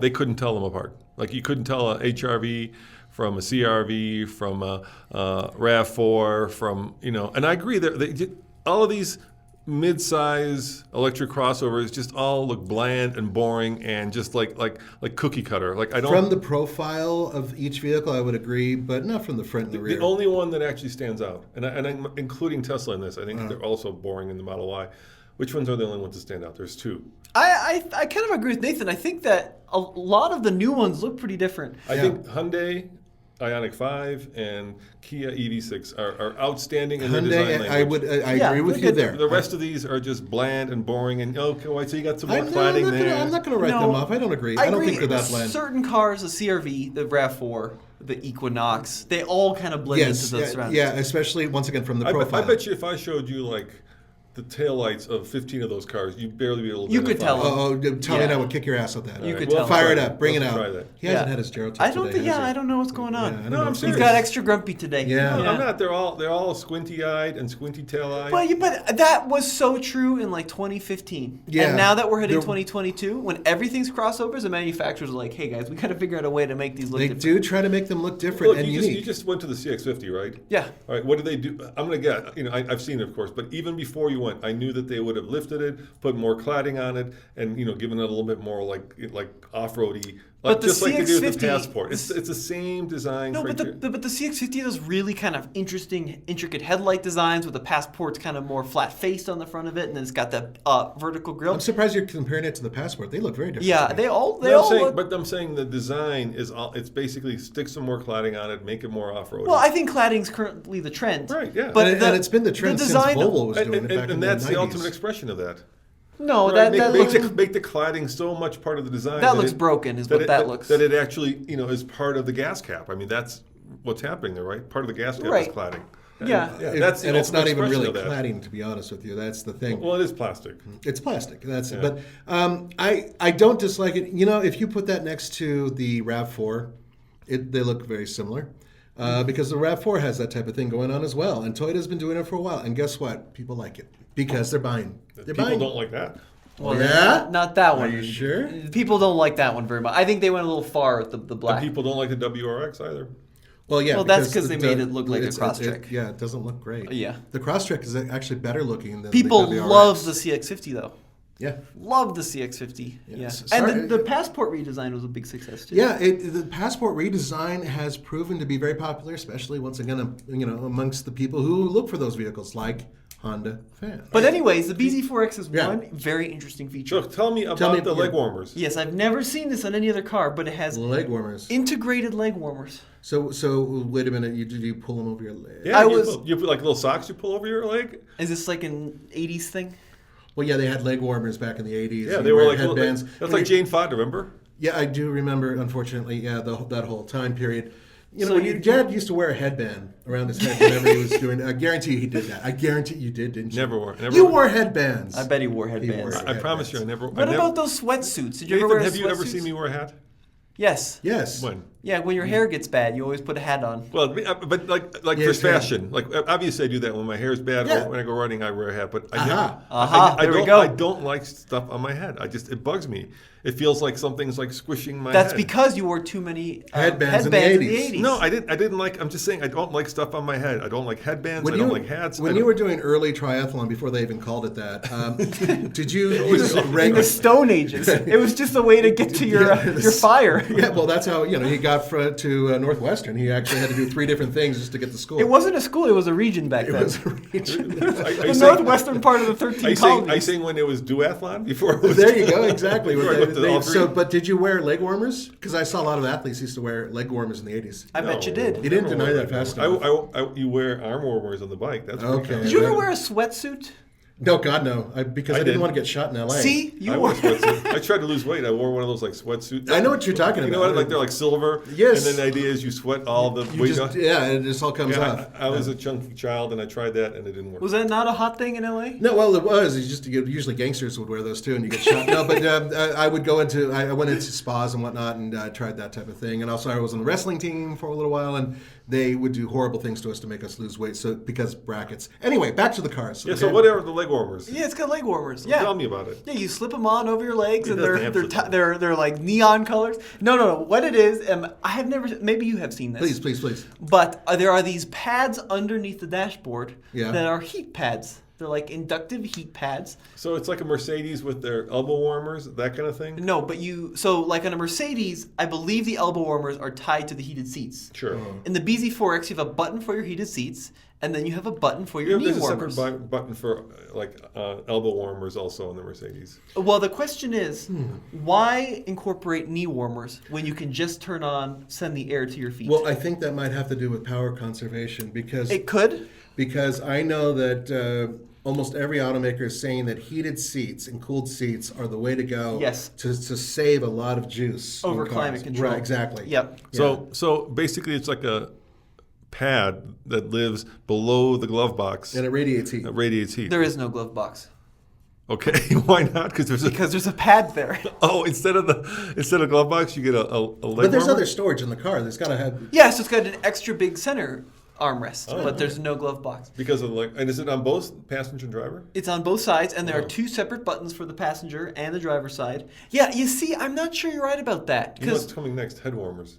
they couldn't tell them apart. Like you couldn't tell a HRV from a CRV, from a RAV4, from and I agree that all of these mid-size electric crossovers just all look bland and boring and just like cookie cutter. Like I don't. From the profile of each vehicle, I would agree, but not from the front and the rear. The only one that actually stands out, and I'm including Tesla in this, I think they're also boring in the Model Y. Which ones are the only ones that stand out? There's two. I kind of agree with Nathan. I think that a lot of the new ones look pretty different. I think Hyundai Ioniq 5 and Kia EV6 are outstanding in their design language. I agree with you there. The rest of these are just bland and boring. And so you got some more cladding there. I'm not going to write them off. I don't agree. I don't think they're that bland. Certain cars, the CR-V, the RAV4, the Equinox, they all kind of blend into the surroundings. Yeah, especially once again from the profile. I bet you if I showed you like the taillights of 15 of those cars, you'd barely be able to. You could tell. Tommy and I would kick your ass at that. You could tell. Fire it up. Bring it out. Try that. He hasn't had his Gero today. I don't know what's going on. Yeah, I'm He's got extra grumpy today. Yeah. No, I'm not. They're all squinty-eyed and squinty tail-eyed. But that was so true in like 2015. Yeah. And now that we're hitting 2022, when everything's crossovers, the manufacturers are like, hey guys, we got to figure out a way to make these look different. They do try to make them look different and unique. You just went to the CX-50, right? Yeah. All right. What did they do? I'm going to guess. I've seen it, of course, but even before you went, I knew that they would have lifted it, put more cladding on it, and given it a little bit more like off-roady, but just like they do with CX-50 the Passport. It's the same design. No, but the CX-50 does really kind of interesting, intricate headlight designs with the Passport's kind of more flat-faced on the front of it, and then it's got the vertical grille. I'm surprised you're comparing it to the Passport. They look very different. Yeah, they all look. But I'm saying the design is it's basically stick some more cladding on it, make it more off-roady. Well, I think cladding's currently the trend. Right. Yeah. But and it's been the trend since Volvo was doing it back in the 90s. And that's the ultimate expression of that. No, right? that make the cladding so much part of the design. That looks broken, is what that looks. That it actually, is part of the gas cap. I mean, that's what's happening there, right? Part of the gas cap is cladding. Yeah. That's and it's not even really cladding, to be honest with you. That's the thing. Well, it is plastic. It's plastic. That's it. But I don't dislike it. If you put that next to the RAV4, they look very similar. Because the RAV4 has that type of thing going on as well. And Toyota's been doing it for a while. And guess what? People like it. Because they're buying. People don't like that. Well, yeah? Not that one. Are you sure? People don't like that one very much. I think they went a little far with the black. And people don't like the WRX either. Well, yeah. Well, that's because they made it look like a Crosstrek. Yeah, it doesn't look great. Yeah. The Crosstrek is actually better looking than people the WRX. love the CX-50 though. Yeah. Love the CX-50. Yeah. Sorry. And the Passport redesign was a big success too. Yeah, the Passport redesign has proven to be very popular, especially once again, amongst the people who look for those vehicles, like Honda fans. But anyways, the BZ4X is one very interesting feature. So tell me about the leg warmers. Yes, I've never seen this on any other car, but it has leg warmers. Integrated leg warmers. So wait a minute. Did you pull them over your leg? Yeah, you put like little socks you pull over your leg. Is this like an 80s thing? Well, yeah, they had leg warmers back in the 80s. Yeah, they were like headbands. That's like Jane Fonda, remember? Yeah, I do remember, unfortunately, that whole time period. Dad used to wear a headband around his head whenever he was doing it. I guarantee you he did that. I guarantee you did, didn't you? Never wore. You wore headbands. I bet he wore headbands. I promise you, I never. What about those sweatsuits? Did you ever wear Have you ever seen me wear a hat? Yes. Yes. When? Yeah, when your hair gets bad, you always put a hat on. Well, but like for fashion, like obviously I do that when my hair's bad. Or when I go running, I wear a hat. But there we go. I don't like stuff on my head. It bugs me. It feels like something's like squishing my That's head. because you wore too many headbands in the 80s. No, I didn't like. I'm just saying I don't like stuff on my head. I don't like headbands. I don't like hats. When you were doing early triathlon before they even called it that, did you use in the Stone Ages? It was just a way to get to your fire. Yeah, well, that's how he got to Northwestern. He actually had to do 3 different things just to get to school. It wasn't a school; it was a region back then. It was a region. The northwestern part of the 13 colonies. I sang when it was duathlon before. It was there you go, exactly. But did you wear leg warmers? Because I saw a lot of athletes used to wear leg warmers in the 80s. I bet you did. You didn't deny that fast enough. You wear arm warmers on the bike. That's okay. Did you ever wear a sweatsuit? No, God, no. Because I didn't want to get shot in L.A. See, I wore a sweatsuit. I tried to lose weight. I wore one of those like sweatsuits. I know what you're talking about. You know what? Like they're like silver. Yes. And then the idea is you sweat all the weight off. Yeah, it just all comes off. I was a chunky child and I tried that and it didn't work. Was that not a hot thing in L.A.? No, well, it was. It's just usually gangsters would wear those too, and you get shot. No, but I went into spas and whatnot, and tried that type of thing. And also, I was on the wrestling team for a little while, and they would do horrible things to us to make us lose weight. So because brackets. Anyway, back to the cars. Yeah. So what are the leg warmers? Yeah, it's got leg warmers. Yeah. Tell me about it. Yeah, you slip them on over your legs, and they're like neon colors. No. What it is, I have never. Maybe you have seen this. Please. But there are these pads underneath the dashboard that are heat pads. They're like inductive heat pads. So it's like a Mercedes with their elbow warmers, that kind of thing? No, but so like on a Mercedes, I believe the elbow warmers are tied to the heated seats. Sure. In the BZ4X, you have a button for your heated seats, and then you have a button for your knee There's a warmers. separate button for elbow warmers also in the Mercedes. Well, the question is, why incorporate knee warmers when you can just send the air to your feet? Well, I think that might have to do with power conservation because it could. Because I know that almost every automaker is saying that heated seats and cooled seats are the way to go. Yes. To save a lot of juice Over in cars. climate control. Right, exactly. Yep. So basically it's like a pad that lives below the glove box. And it radiates heat. It radiates heat. There is no glove box. Okay, why not? Because there's a pad there. Oh, instead of glove box, you get a leg But there's warmer? other storage in the car. There's got to have. Yeah, so it's got an extra big center armrest, but there's no glove box. Because of and is it on both passenger and driver? It's on both sides, and there are two separate buttons for the passenger and the driver's side. Yeah, you see, I'm not sure you're right about that. You know what's coming next? Head warmers.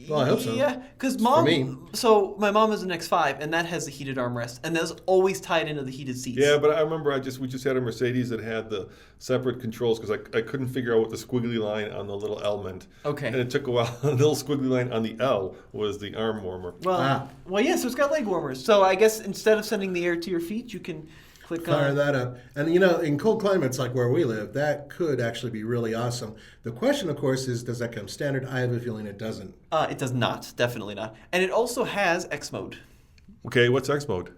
Well, I hope so. Yeah, because me. So my mom has an X5, and that has the heated armrest, and that's always tied into the heated seats. Yeah, but I remember we just had a Mercedes that had the separate controls because I couldn't figure out what the squiggly line on the little L meant. Okay. And it took a while. The little squiggly line on the L was the arm warmer. Well, yeah, so it's got leg warmers. So I guess instead of sending the air to your feet, you can click Fire on that up. And in cold climates like where we live, that could actually be really awesome. The question, of course, is does that come standard? I have a feeling it doesn't. It does not, definitely not. And it also has X mode. Okay, what's X mode?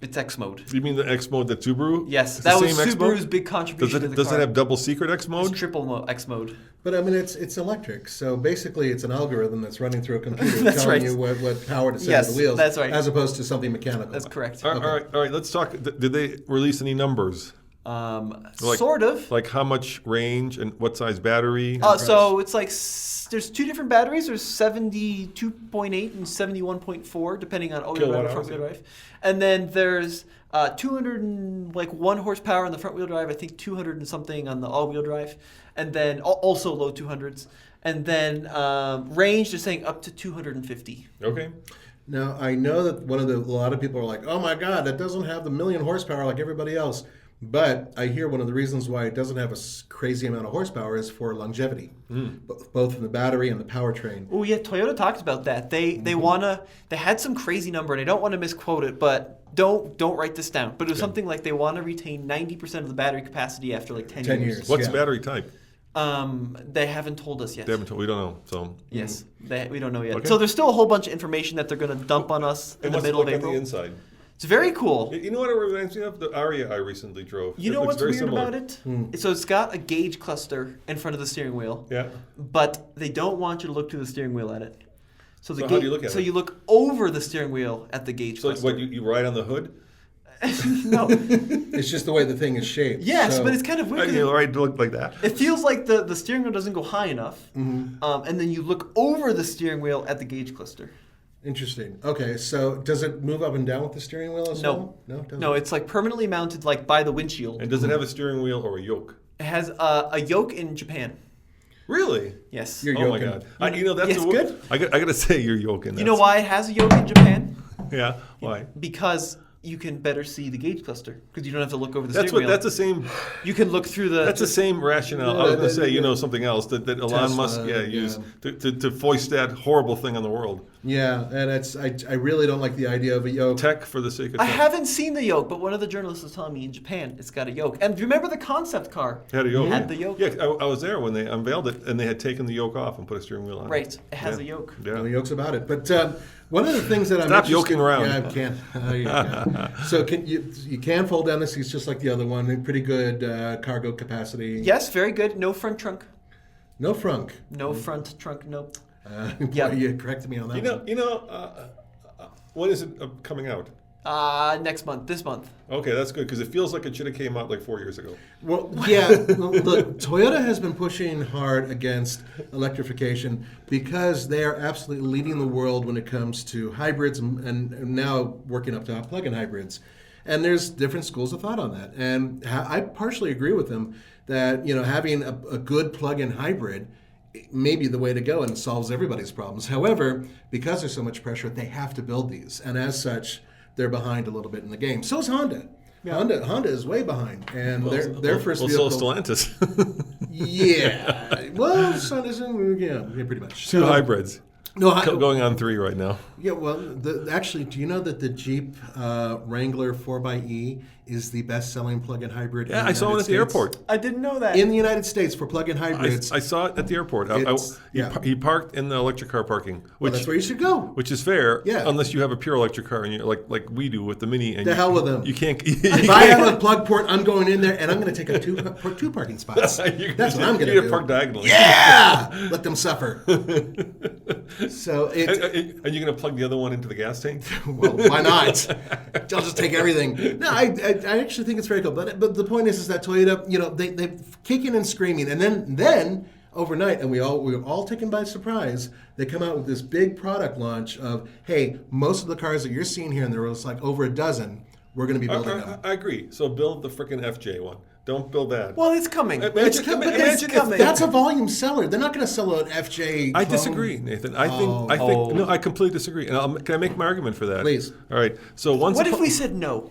It's X mode. You mean the X mode that Subaru? Yes, It's that the was same X mode? Subaru's big contribution to the Does car. it have double secret X mode? It's triple X mode. But I mean, it's electric, so basically it's an algorithm that's running through a computer That's telling right. you what power to send Yes, to the wheels, that's right. as opposed to something mechanical. That's correct. All right. Let's talk. Did they release any numbers? Sort of. Like how much range and what size battery? So it's like there's two different batteries. There's 72.8 and 71.4, depending on all-wheel drive and front-wheel drive. And then there's 201 horsepower on the front-wheel drive. I think 200 and something on the all-wheel drive, and then also low 200s. And then range, they're saying up to 250. Okay. Now, I know that a lot of people are like, oh my God, that doesn't have the million horsepower like everybody else. But I hear one of the reasons why it doesn't have a crazy amount of horsepower is for longevity, both in the battery and the powertrain. Oh yeah, Toyota talked about that. They had some crazy number, and I don't want to misquote it, but don't write this down. But it was something like they want to retain 90% of the battery capacity after like 10 years. What's the battery type? They haven't told us yet. They haven't told. We don't know. So Yes, we don't know yet. Okay. So there's still a whole bunch of information that they're going to dump on us in the middle of on April. the inside? It's very cool. You know what it reminds me of? The Aria I recently drove. You It know looks what's very weird similar. about it? So it's got a gauge cluster in front of the steering wheel. Yeah. But they don't want you to look through the steering wheel at it. So how do you look at it? you look over the steering wheel at the gauge So cluster. what you ride on the hood? No. It's just the way the thing is shaped. Yes, So- but it's kind of weird. You ride to look like that. It feels like the steering wheel doesn't go high enough, and then you look over the steering wheel at the gauge cluster. Interesting. Okay, so does it move up and down with the steering wheel as No. well? No, it doesn't. No, it's like permanently mounted like by the windshield. And does it have a steering wheel or a yoke? It has a yoke in Japan. Really? Yes. You're Oh my yoking. God! That's Yes, good. I got to say you're yoking. You know why it has a yoke in Japan? Yeah. Why? Because you can better see the gauge cluster because you don't have to look over the That's steering what. wheel. That's the same. You can look through the. That's the same rationale. I was going to say, something else that Elon Tesla, Musk, used to foist that horrible thing on the world. Yeah, and I really don't like the idea of a yoke. Tech for the sake of I tech. haven't seen the yoke, but one of the journalists was telling me in Japan it's got a yoke. And remember the concept car? Had a yoke. Had the yoke. Yeah, I was there when they unveiled it, and they had taken the yoke off and put a steering wheel on. Right. It has Yeah. a yoke. Yeah. No yokes about it. But one of the things that I'm Stop interested- yoking around. Yeah, I can't. Yeah. So you can fold down the seats just like the other one. Pretty good cargo capacity. Yes, very good. No front trunk. No frunk. No front trunk. Nope. Yeah, you corrected me on that. When is it coming out? Next month. This month. Okay, that's good because it feels like it should have came out like 4 years ago. Well, yeah. Look, Toyota has been pushing hard against electrification because they are absolutely leading the world when it comes to hybrids and now working up to plug-in hybrids. And there's different schools of thought on that. And I partially agree with them that having a good plug-in hybrid may be the way to go and solves everybody's problems. However, because there's so much pressure, they have to build these. And as such, they're behind a little bit in the game. So is Honda. Honda is way behind, and their first vehicle. So Stellantis. Yeah. Well, Stellantis, yeah, pretty much. Two hybrids. No, Going on 3 right now. Yeah, well, actually, do you know that the Jeep Wrangler 4xE is the best-selling plug-in hybrid? Yeah, in the I saw one at the United States? airport. I didn't know that. In the United States for plug-in hybrids. I saw it at the airport. He parked in the electric car parking, Well, that's where you should go. which is fair, Yeah. unless you have a pure electric car and you're like we do with the Mini. And The hell with them. You can't. If I have a plug port, I'm going in there and I'm going to take up two parking spots. That's what I'm going to You do. park diagonally. Yeah, let them suffer. So And you're going to plug the other one into the gas tank? well, why not? I'll just take everything. No, I actually think it's very cool. But the point is that Toyota, they kicking and screaming, and then overnight, and we were all taken by surprise. They come out with this big product launch of, hey, most of the cars that you're seeing here, and there was like over a dozen, we're going to be building them. I agree. So build the frickin' FJ one. Don't build that. Well, it's coming. Imagine coming. That's a volume seller. They're not going to sell an FJ. I clone. disagree, Nathan. I think no. I completely disagree. And can I make my argument for that? Please. All right. So What if we said no?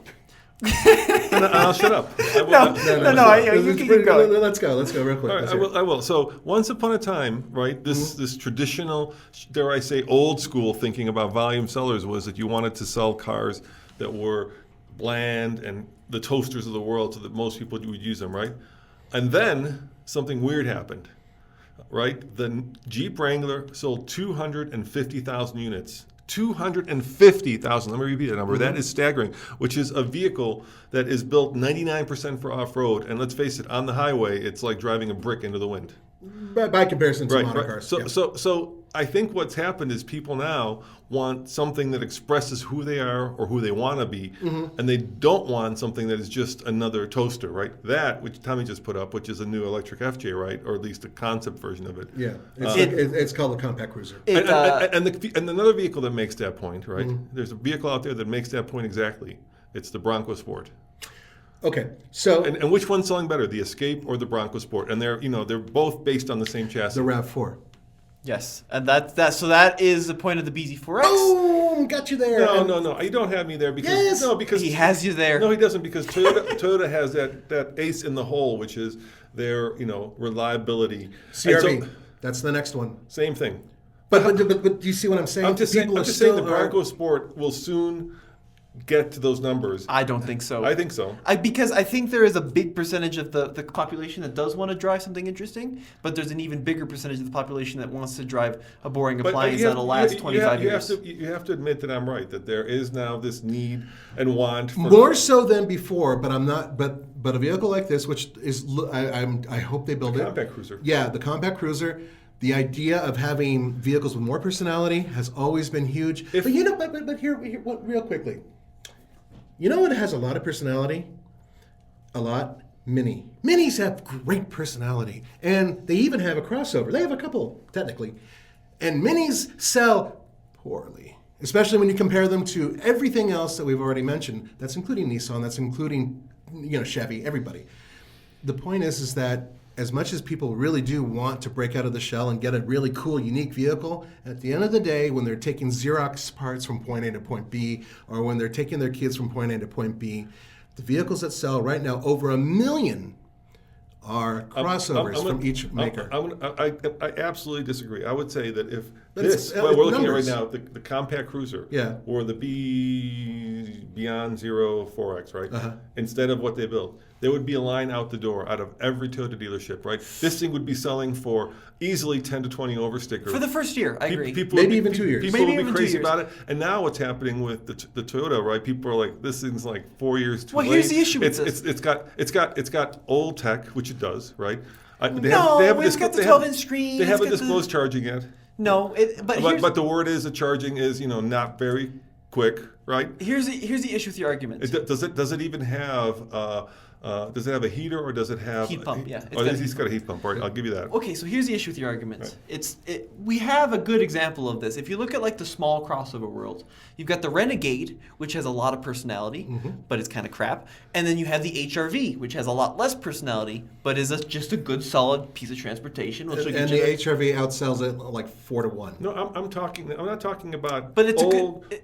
And I'll shut up. No, you can keep going. Let's go real quick. All right, I will. So once upon a time, right, this traditional, dare I say, old school thinking about volume sellers was that you wanted to sell cars that were bland and the toasters of the world so that most people would use them, right? And then something weird happened, right? The Jeep Wrangler sold 250,000 units. 250,000. Let me repeat that number. That is staggering, which is a vehicle that is built 99% for off-road. And let's face it, on the highway, it's like driving a brick into the wind. By comparison to modern cars. So I think what's happened is people now want something that expresses who they are or who they want to be, and they don't want something that is just another toaster, right? That, which Tommy just put up, which is a new electric FJ, right? Or at least a concept version of it. Yeah, it's called a compact cruiser. And another vehicle that makes that point, right? There's a vehicle out there that makes that point exactly. It's the Bronco Sport. Okay, so and which one's selling better, the Escape or the Bronco Sport? And they're both based on the same chassis. the RAV4. Yes, and that is the point of the BZ4X. Boom, got you there. No, you don't have me there because because He has you there. No, he doesn't, because Toyota has that ace in the hole, which is their reliability. CRV. And so, That's the next one. same thing. But do you see what I'm saying? I'm just saying the Bronco are- Sport will soon get to those numbers. I don't think so. I think so. Because I think there is a big percentage of the population that does want to drive something interesting, but there's an even bigger percentage of the population that wants to drive a boring appliance that'll last 25 years. You have to admit that I'm right, that there is now this need and want for More so than before, but I'm not. But a vehicle like this, which is, I hope they build it. compact cruiser. Yeah, the compact cruiser. The idea of having vehicles with more personality has always been huge. But here, real quickly. You know what has a lot of personality? A lot? Mini. Minis have great personality. And they even have a crossover. They have a couple, technically. And Minis sell poorly. Especially when you compare them to everything else that we've already mentioned. That's including Nissan, that's including Chevy, everybody. The point is that as much as people really do want to break out of the shell and get a really cool, unique vehicle, at the end of the day, when they're taking Xerox parts from point A to point B, or when they're taking their kids from point A to point B, the vehicles that sell right now over 1 million are crossovers from each maker. I absolutely disagree. I would say that if But this, it's what we're looking numbers. at right now, the compact cruiser, Yeah. or the Beyond Zero 4X, right? Instead of what they build, there would be a line out the door out of every Toyota dealership, right? This thing would be selling for easily 10 to 20 over stickers. For the first year, I agree. Maybe even 2 years. People Maybe will be even 2 crazy years. about it. And now what's happening with the Toyota, right? People are like, this thing's like 4 years too late. Well, here's the issue with this. It's got old tech, which it does, right? It's got the 12-inch screen. They it's haven't got the- disclosed charging yet. No, But the word is that charging is not very quick, right? here's the issue with your argument. Does it even have Does it have a heater or does it have Heat pump, yeah. It's Oh, got a it's heat got a heat pump. All right, I'll give you that. Okay, so here's the issue with your argument. We have a good example of this. If you look at like the small crossover world, you've got the Renegade, which has a lot of personality, but it's kind of crap, and then you have the HRV, which has a lot less personality, but is just a good solid piece of transportation. Which And the HRV outsells it like 4-1. No, I'm not talking about But it's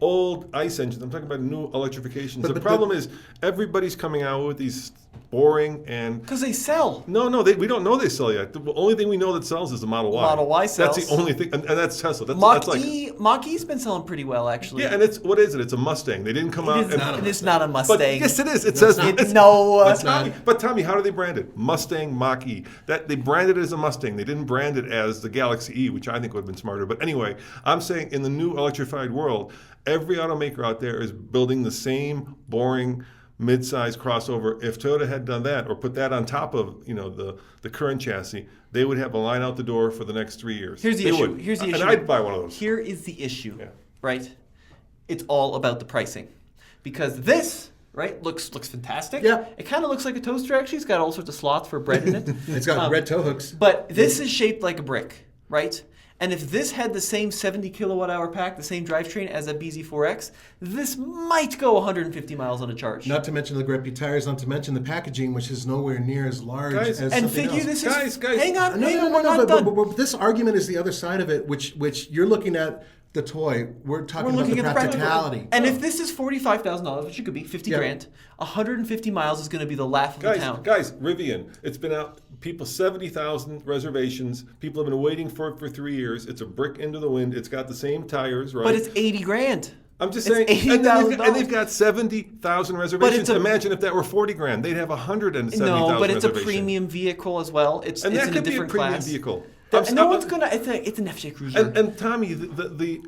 old ICE engines. I'm talking about new electrifications. But The problem is everybody's coming out with these boring and because they sell. no, we don't know they sell yet. The only thing we know that sells is the Model Y. Model Y sells. That's the only thing, and that's Tesla. That's Mach-E, Mach-E's been selling pretty well, actually. yeah, and what is it? It's a Mustang. They didn't come out. It's not a Mustang. But yes, it is. It says But Tommy, how do they brand it? Mustang Mach-E. That they branded it as a Mustang. They didn't brand it as the Galaxy E, which I think would have been smarter. But anyway, I'm saying in the new electrified world, every automaker out there is building the same boring mid-size crossover. If Toyota had done that or put that on top of the current chassis, they would have a line out the door for the next 3 years. Here's the issue. And I'd buy one of those. Here is the issue, right? It's all about the pricing, because this looks fantastic. Yeah. It kind of looks like a toaster. Actually, it's got all sorts of slots for bread in it. It's got red toe hooks. But this is shaped like a brick, right? And if this had the same 70 kilowatt hour pack, the same drivetrain as a BZ4X, this might go 150 miles on a charge. Not to mention the grippy tires, not to mention the packaging, which is nowhere near as large Guys, as and something figure else. this is... Guys. Hang on, we're No, not done. but this argument is the other side of it, which you're looking at the toy. We're talking about the practicality. And if this is $45,000, which it could be, 50 grand, 150 miles is going to be the laugh of the town. Guys, Rivian, it's been out. People, 70,000 reservations. People have been waiting for it for 3 years. It's a brick into the wind. It's got the same tires, right? But it's 80 grand. I'm just It's saying, $80,000. and they've got 70,000 reservations. a- Imagine if that were 40 grand, they'd have 170,000 No, but it's a reservations. premium vehicle as well. It's And it's that in could a be a different premium class. vehicle. No one's gonna. It's an FJ Cruiser. And Tommy, the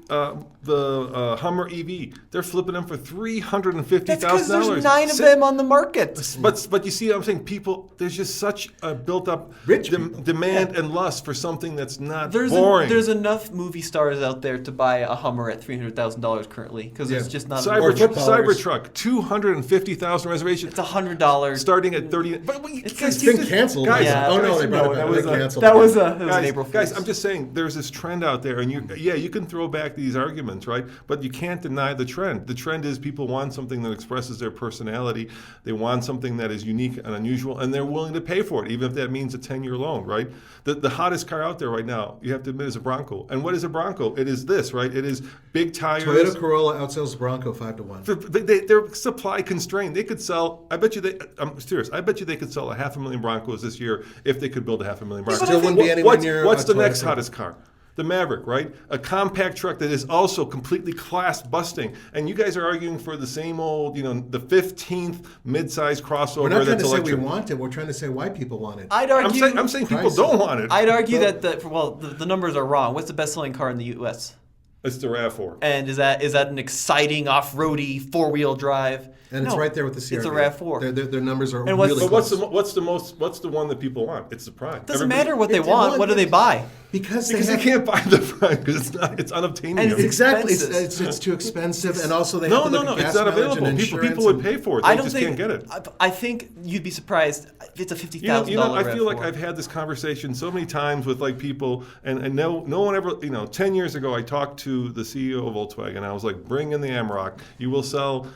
Hummer EV, they're flipping them for $350,000. That's because there's 9 of them on the market. But you see, I'm saying people. There's just such a built-up Rich people. demand and lust for something that's not There's boring. there's enough movie stars out there to buy a Hummer at $300,000 currently because it's just not. Cybertruck, 250,000 reservations. It's $100 starting at 30. But It's been canceled. Guys, Yeah. Oh no, they brought it that back. was They a- canceled That it. was an April Fool's. Guys, I'm just saying there's this trend out there, and you can throw back these arguments, right? But you can't deny the trend. The trend is people want something that expresses their personality. They want something that is unique and unusual, and they're willing to pay for it, even if that means a 10-year loan, right? The hottest car out there right now, you have to admit, is a Bronco. And what is a Bronco? It is this, right? It is big tires. Toyota Corolla outsells the Bronco 5-1. They're supply constrained. They could sell. I'm serious. I bet you they could sell 500,000 Broncos this year if they could build 500,000 Broncos. Still wouldn't be anywhere near What's the Toyota next Corolla. hottest car? The Maverick, right? A compact truck that is also completely class busting. And you guys are arguing for the same old, the 15th mid-size crossover We're not trying that's to say electric. we want it. We're trying to say why people want it. I'd argue. I'm saying people Price. don't want it. I'd argue that the numbers are wrong. What's the best-selling car in the U.S.? It's the RAV4. And is that an exciting off-roady 4-wheel drive? And it's No, right there with the CRV. It's a RAV4. Their numbers are And what's- really But close. what's the one that people want? It's the Prime. Doesn't matter what they want. What do they buy? Because Because you can't buy the Prime because it's unobtainium. And it's Exactly. expensive. It's too expensive, and also they No, have to look at gas it's not mileage available. and People insurance would and- pay for it. I They don't just think. can't get it. I think you'd be surprised. It's a $50,000. I feel like RAV4. I've had this conversation so many times with people, and no one ever. 10 years ago, I talked to the CEO of Volkswagen. I was like, bring in the Amarok. You will sell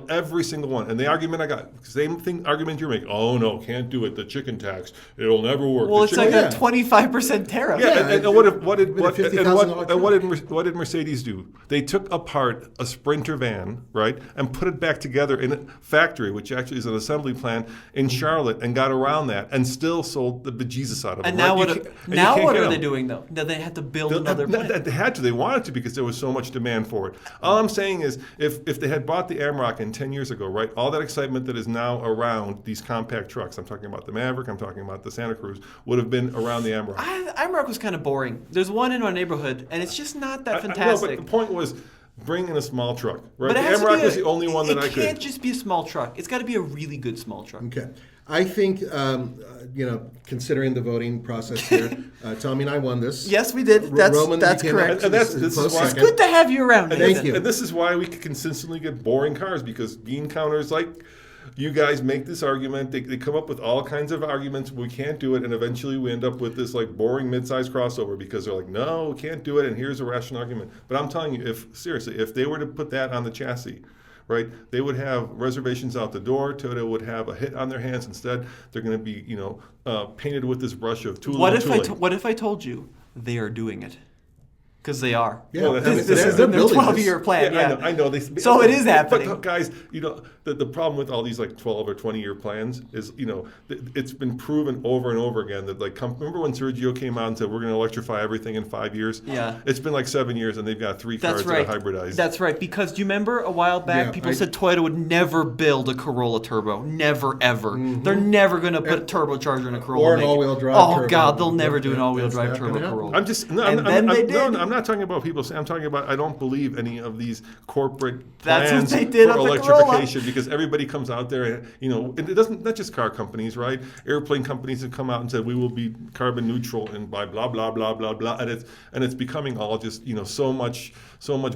every single one. And the argument I got, same argument you're making. Oh no, can't do it. The chicken tax. It'll never work. Well, The it's chicken- like a 25% tariff. Yeah, and what did with a $50,000 what did Mercedes do? They took apart a Sprinter van, right, and put it back together in a factory, which actually is an assembly plant in Charlotte, and got around that, and still sold the bejesus out of it. And now right? what are they doing though? Now they have to build another plant. They had to. They wanted to because there was so much demand for it. All I'm saying is, if they had bought the Amarok in 10 years ago, right, all that excitement that is now around these compact trucks, I'm talking about the Maverick, I'm talking about the Santa Cruz, would have been around the Amarok. Amarok was kind of boring. There's one in our neighborhood, and it's just not that No, fantastic. but the point was, bring in a small truck, right? But The it has to Amarok be was the only one that I It can't could. just be a small truck. It's got to be a really good small truck. Okay. I think, considering the voting process here, Tommy and I won this. Yes, we did. Roman That's became correct. And that's- a this is close why- It's second. good to have you around. Thank Nathan. you. And this is why we could consistently get boring cars, because bean counters, like you guys make this argument. They come up with all kinds of arguments. We can't do it, and eventually we end up with this like boring mid-size crossover because they're like, no, we can't do it, and here's a rational argument. But I'm telling you, if they were to put that on the chassis, right, they would have reservations out the door. Toyota would have a hit on their hands. Instead, they're going to be, painted with this brush of too What little, if too late. what if I told you they are doing it? Because they are. Yeah, Well, This they're is in their building this. 12-year plan. Yeah, I know. So it is happening. But guys, the problem with all these like 12 or 20-year plans is, it's been proven over and over again that remember when Sergio came out and said we're going to electrify everything in 5 years? Yeah. It's been like 7 years and they've got 3 That's cars right. that are hybridized. That's right. Because do you remember a while back, Yeah, people said Toyota would never build a Corolla turbo. Never, ever. They're never going to put a turbocharger in a Corolla. Or an make it. all-wheel drive Oh, turbo. God, they'll never do an Yeah, all-wheel that's drive not turbo gonna happen. Corolla. I'm just no, And then they no, did. I'm not talking about people. I'm talking about I don't believe any of these corporate That's what plans they did for on the electrification because everybody comes out there and and it doesn't not just car companies, right? Airplane companies have come out and said we will be carbon neutral and by blah blah blah blah blah, and it's becoming all just so much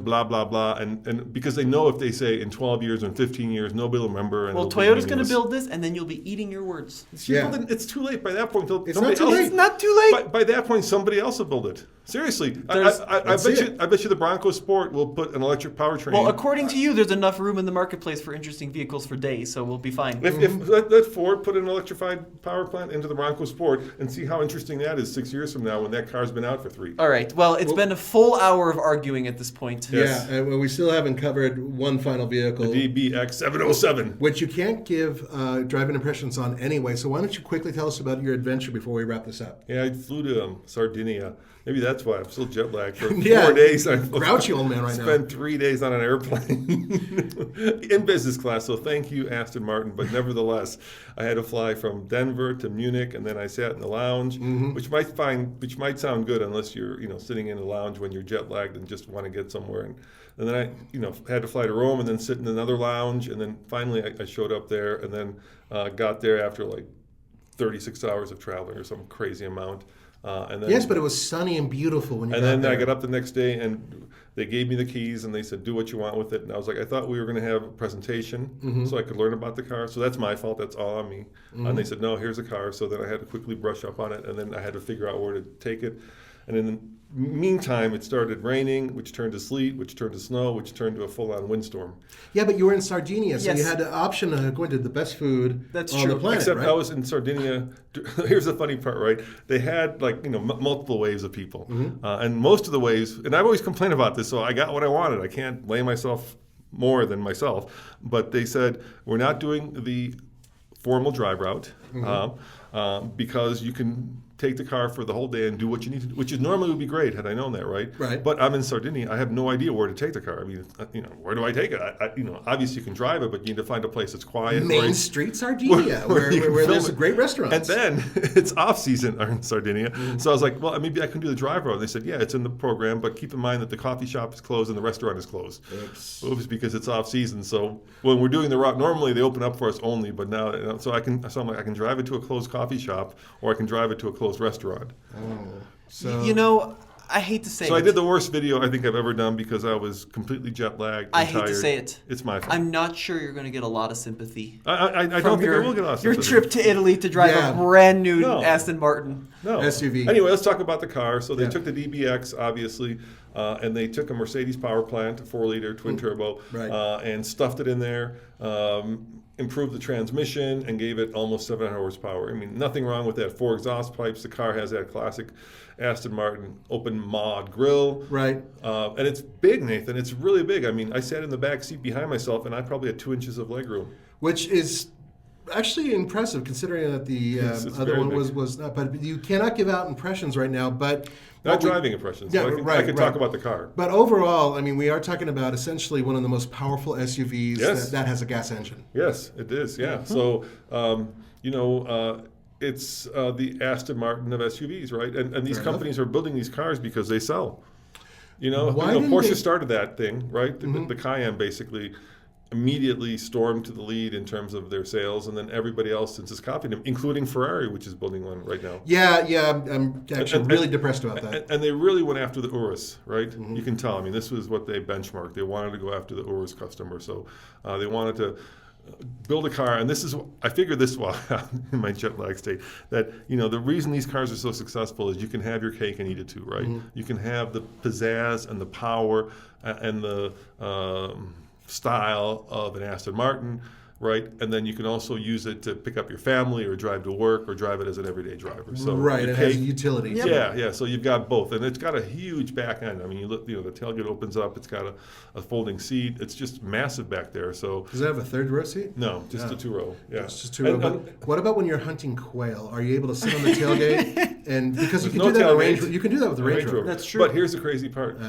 blah blah blah, and because they know if they say in 12 years and 15 years nobody will remember. And Well, it'll be Toyota's going to meaningless. build this, and then you'll be eating your words. Yeah. Well, then it's too late by that point. It's somebody not too else- late. It's not too late. By that point, somebody else will build it. Seriously, I There's- bet you the Bronco Sport will put an electric powertrain. Well, according to you, there's enough room in the marketplace for interesting vehicles for days, so we'll be fine. If let Ford put an electrified power plant into the Bronco Sport and see how interesting that is 6 years from now when that car's been out for 3. All right. Well, it's been a full hour of arguing at this point. Yes. Yeah, and we still haven't covered one final vehicle. DBX 707. Which you can't give driving impressions on anyway. So why don't you quickly tell us about your adventure before we wrap this up? Yeah, I flew to Sardinia. Maybe that's why I'm still jet lagged for Yeah, 4 days. grouchy old man right now. Spent 3 days on an airplane in business class. So thank you, Aston Martin. But nevertheless, I had to fly from Denver to Munich, and then I sat in the lounge, which might sound good unless you're sitting in the lounge when you're jet lagged and just want to get somewhere. And then I had to fly to Rome and then sit in another lounge, and then finally I showed up there, and then got there after like 36 hours of traveling or some crazy amount. And then, Yes, but it was sunny and beautiful when you and got then there. I got up the next day and they gave me the keys and they said, do what you want with it. And I was like, I thought we were going to have a presentation so I could learn about the car. So that's my fault. That's all on me. And they said, no, here's the car. So then I had to quickly brush up on it. And then I had to figure out where to take it. And in the meantime, it started raining, which turned to sleet, which turned to snow, which turned to a full-on windstorm. Yeah, but you were in Sardinia, so Yes. you had the option of going to the best food That's on true. the planet, Except right? I was in Sardinia. Here's the funny part, right? They had multiple waves of people, and most of the waves. And I've always complained about this, so I got what I wanted. I can't blame myself more than myself. But they said we're not doing the formal drive route because you can take the car for the whole day and do what you need to do, which is normally would be great had I known that, right? Right. But I'm in Sardinia. I have no idea where to take the car. I mean, where do I take it? Obviously you can drive it, but you need to find a place that's quiet. Main Street, Sardinia, where you can there's film it. great restaurants. And then it's off season in Sardinia. So I was like, well, maybe I can do the drive road. They said, yeah, it's in the program, but keep in mind that the coffee shop is closed and the restaurant is closed. Oops, because it's off season. So when we're doing the route, normally they open up for us only, but now, so I'm like, I can drive it to a closed coffee shop or I can drive it to a closed restaurant. So I hate to say it. So I did the worst video I think I've ever done because I was completely jet lagged. I and hate to tired. say it. It's my fault. I'm not sure you're going to get a lot of sympathy. I don't from think I will get a lot of your sympathy. trip to Italy to drive Yeah. a brand new No. Aston Martin. No. SUV. Anyway, let's talk about the car. So they Yeah. took the DBX, obviously, and they took a Mercedes power plant, 4-liter twin turbo, Right. and stuffed it in there, improved the transmission, and gave it almost 700 horsepower. I mean, nothing wrong with that. 4 exhaust pipes. The car has that classic Aston Martin open mod grille. Right. And it's big, Nathan. It's really big. I mean, I sat in the back seat behind myself, and I probably had 2 inches of legroom. which is actually impressive considering that the It's other very one big. was not. But you cannot give out impressions right now. But Not what we- driving impressions. Yeah, but I can right. talk about the car. But overall, I mean, we are talking about essentially one of the most powerful SUVs Yes. that has a gas engine. Yes, it is. Yeah. So, it's the Aston Martin of SUVs, right? And these Fair companies are building these cars because they sell. Why didn't Porsche they- started that thing, right? The Cayenne basically immediately stormed to the lead in terms of their sales, and then everybody else since has copied them, including Ferrari, which is building one right now. Yeah, I'm actually And- really depressed about that. And they really went after the Urus, right? You can tell. I mean, this was what they benchmarked. They wanted to go after the Urus customer, so they wanted to build a car, and I figured this while in my jet lag state, that the reason these cars are so successful is you can have your cake and eat it too, right? You can have the pizzazz and the power and the style of an Aston Martin, right? And then you can also use it to pick up your family or drive to work or drive it as an everyday driver. So right, it has utility. Yeah. So you've got both, and it's got a huge back end. I mean, you look, the tailgate opens up. It's got a folding seat. It's just massive back there. So does it have a third row seat? no, just a 2-row. Yeah, it's just 2-row. But what about when you're hunting quail? Are you able to sit on the tailgate? And because you can do that with the Range Rover. That's true. But here's the crazy part.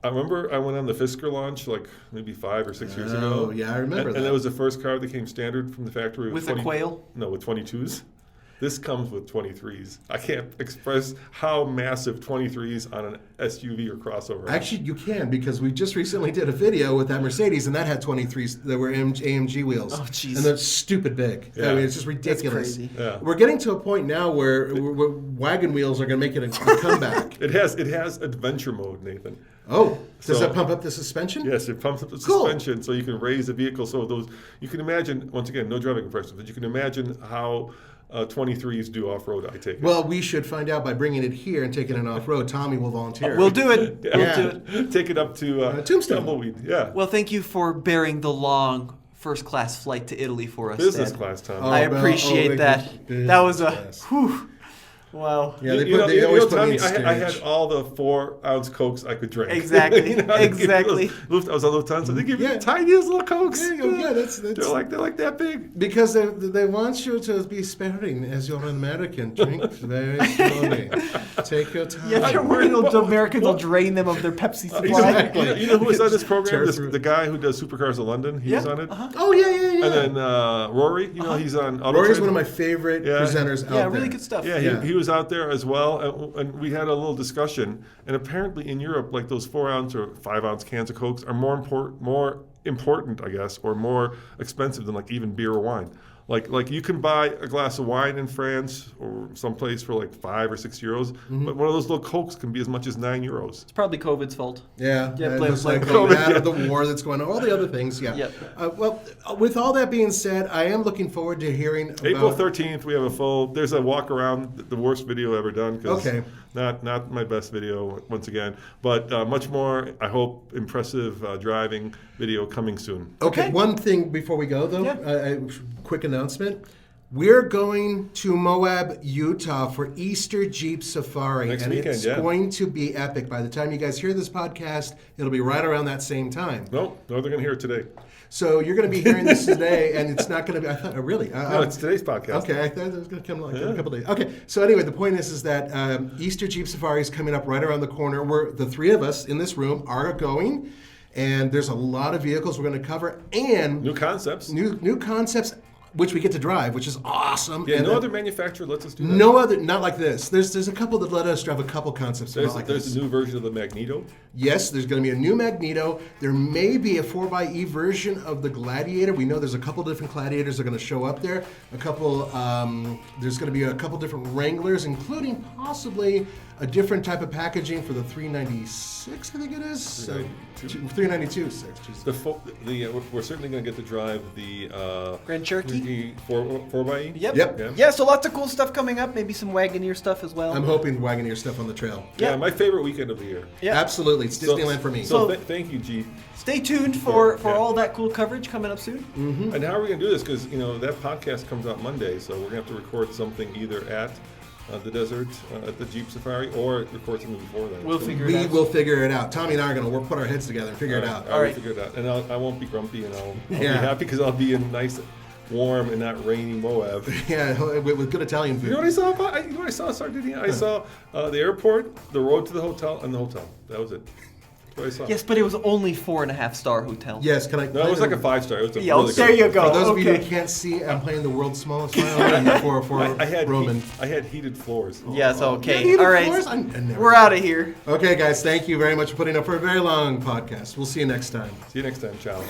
I remember I went on the Fisker launch like maybe 5 or 6 years ago. Oh, yeah, I remember that. And that was the first car that came standard from the factory. With a quail? No, with 22s. This comes with 23s. I can't express how massive 23s on an SUV or crossover. Actually, you can, because we just recently did a video with that Mercedes, and that had 23s that were AMG wheels. Oh, jeez. And they're stupid big. Yeah. I mean, it's just ridiculous. That's crazy. Yeah. We're getting to a point now where wagon wheels are going to make it a comeback. It has adventure mode, Nathan. Oh, does So- that pump up the suspension? Yes, it pumps up the Cool. suspension so you can raise the vehicle. So you can imagine, once again, no driving impressions, but you can imagine how 23s do off-road, I take it. Well, we should find out by bringing it here and taking it off-road. Tommy will volunteer. We'll do it. Yeah. We'll do it. Take it up to Tombstone. Tumbleweed. Yeah. Well, thank you for bearing the long first-class flight to Italy for us, Business Dad. class, Tom. Oh, I well, appreciate that. business That was class. whew. Wow. Yeah, they always put me in Tommy, I had steerage. all the 4-ounce Cokes I could drink. Exactly. They give you Exactly. those- I was on Lufthansa. They give you Yeah. the tiniest little Cokes. Yeah, yeah, that's They're like that big. because they want you to be sparing as you're an American. Drink very slowly. Take your time. Yeah, if you're worried the Americans will drain them of their Pepsi supply. Exactly. You know who was on this program? Tear through. The guy who does Supercars of London. He was on it. Oh yeah. And then Rory, he's on Auto Rory's Trader. one of my favorite Yeah. presenters out Yeah, there. really good stuff. Yeah, Yeah. he was out there as well, and we had a little discussion. And apparently in Europe, like those 4-ounce or 5-ounce cans of Cokes are more important, I guess, or more expensive than like even beer or wine. Like you can buy a glass of wine in France or someplace for like 5 or 6 euros, but one of those little Cokes can be as much as 9 euros. It's probably COVID's fault. Yeah, Yeah, and blame- it's blame like COVID, that yeah. or the war that's going on, all the other things. Yeah. Yep. Well, with all that being said, I am looking forward to hearing about April 13th, we have there's a walk around, the worst video ever done. 'Cause Okay. Not my best video, once again, but much more, I hope, impressive driving video coming soon. Okay, Okay. one thing before we go, though, Yeah. quick announcement. We're going to Moab, Utah for Easter Jeep Safari. Next and weekend, it's yeah. going to be epic. By the time you guys hear this podcast, it'll be right around that same time. No, they're going to hear it today. So you're going to be hearing this today, and it's not going to be, I thought, really? No, it's today's podcast. Okay, I thought it was going to come like in a couple days. Okay, so anyway, the point is that Easter Jeep Safari is coming up right around the corner. The three of us in this room are going, and there's a lot of vehicles we're going to cover, and New concepts. new concepts, which we get to drive, which is awesome. Yeah, And no other manufacturer lets us do that. no other, not like this. There's a couple that let us drive a couple concepts. There's, not like there's this. a new version of the Magneto. Yes, there's going to be a new Magneto. There may be a 4xe version of the Gladiator. We know there's a couple different Gladiators that are going to show up there. There's going to be a couple different Wranglers, including possibly a different type of packaging for the 396, I think it is. 392. We're certainly going to get to drive the Grand Cherokee? 4xe. Yep. Yep. Yeah, so lots of cool stuff coming up. Maybe some Wagoneer stuff as well. I'm hoping Wagoneer stuff on the trail. Yeah, Yeah. my favorite weekend of the year. Yeah. Absolutely. It's Disneyland for me. So, So- thank you, Jeep. Stay tuned for Yeah. all that cool coverage coming up soon. And how are we going to do this? Because that podcast comes out Monday, so we're going to have to record something either at the desert, at the Jeep Safari, or record something before that. We'll So- figure it We out. will figure it out. Tommy and I are going to put our heads together and figure it out. All right, right. figure it out. And I won't be grumpy, and I'll be Yeah. happy because I'll be in nice, warm, and not rainy Moab. Yeah, with good Italian food. You know what I saw? You know what I saw in Sardinia? I saw the airport, the road to the hotel, and the hotel. That was it. That's what I saw. Yes, but it was only 4.5-star hotel. Yes, can I? No, it was like a 5-star. It was a Yeah, really there good you go. For those of you Okay. who can't see, I'm playing the world's smallest violin for I had Roman. I had heated floors. Yes, okay. You need All right. floors? I never- We're out of here. Okay, guys, thank you very much for putting up for a very long podcast. We'll see you next time. See you next time. Ciao.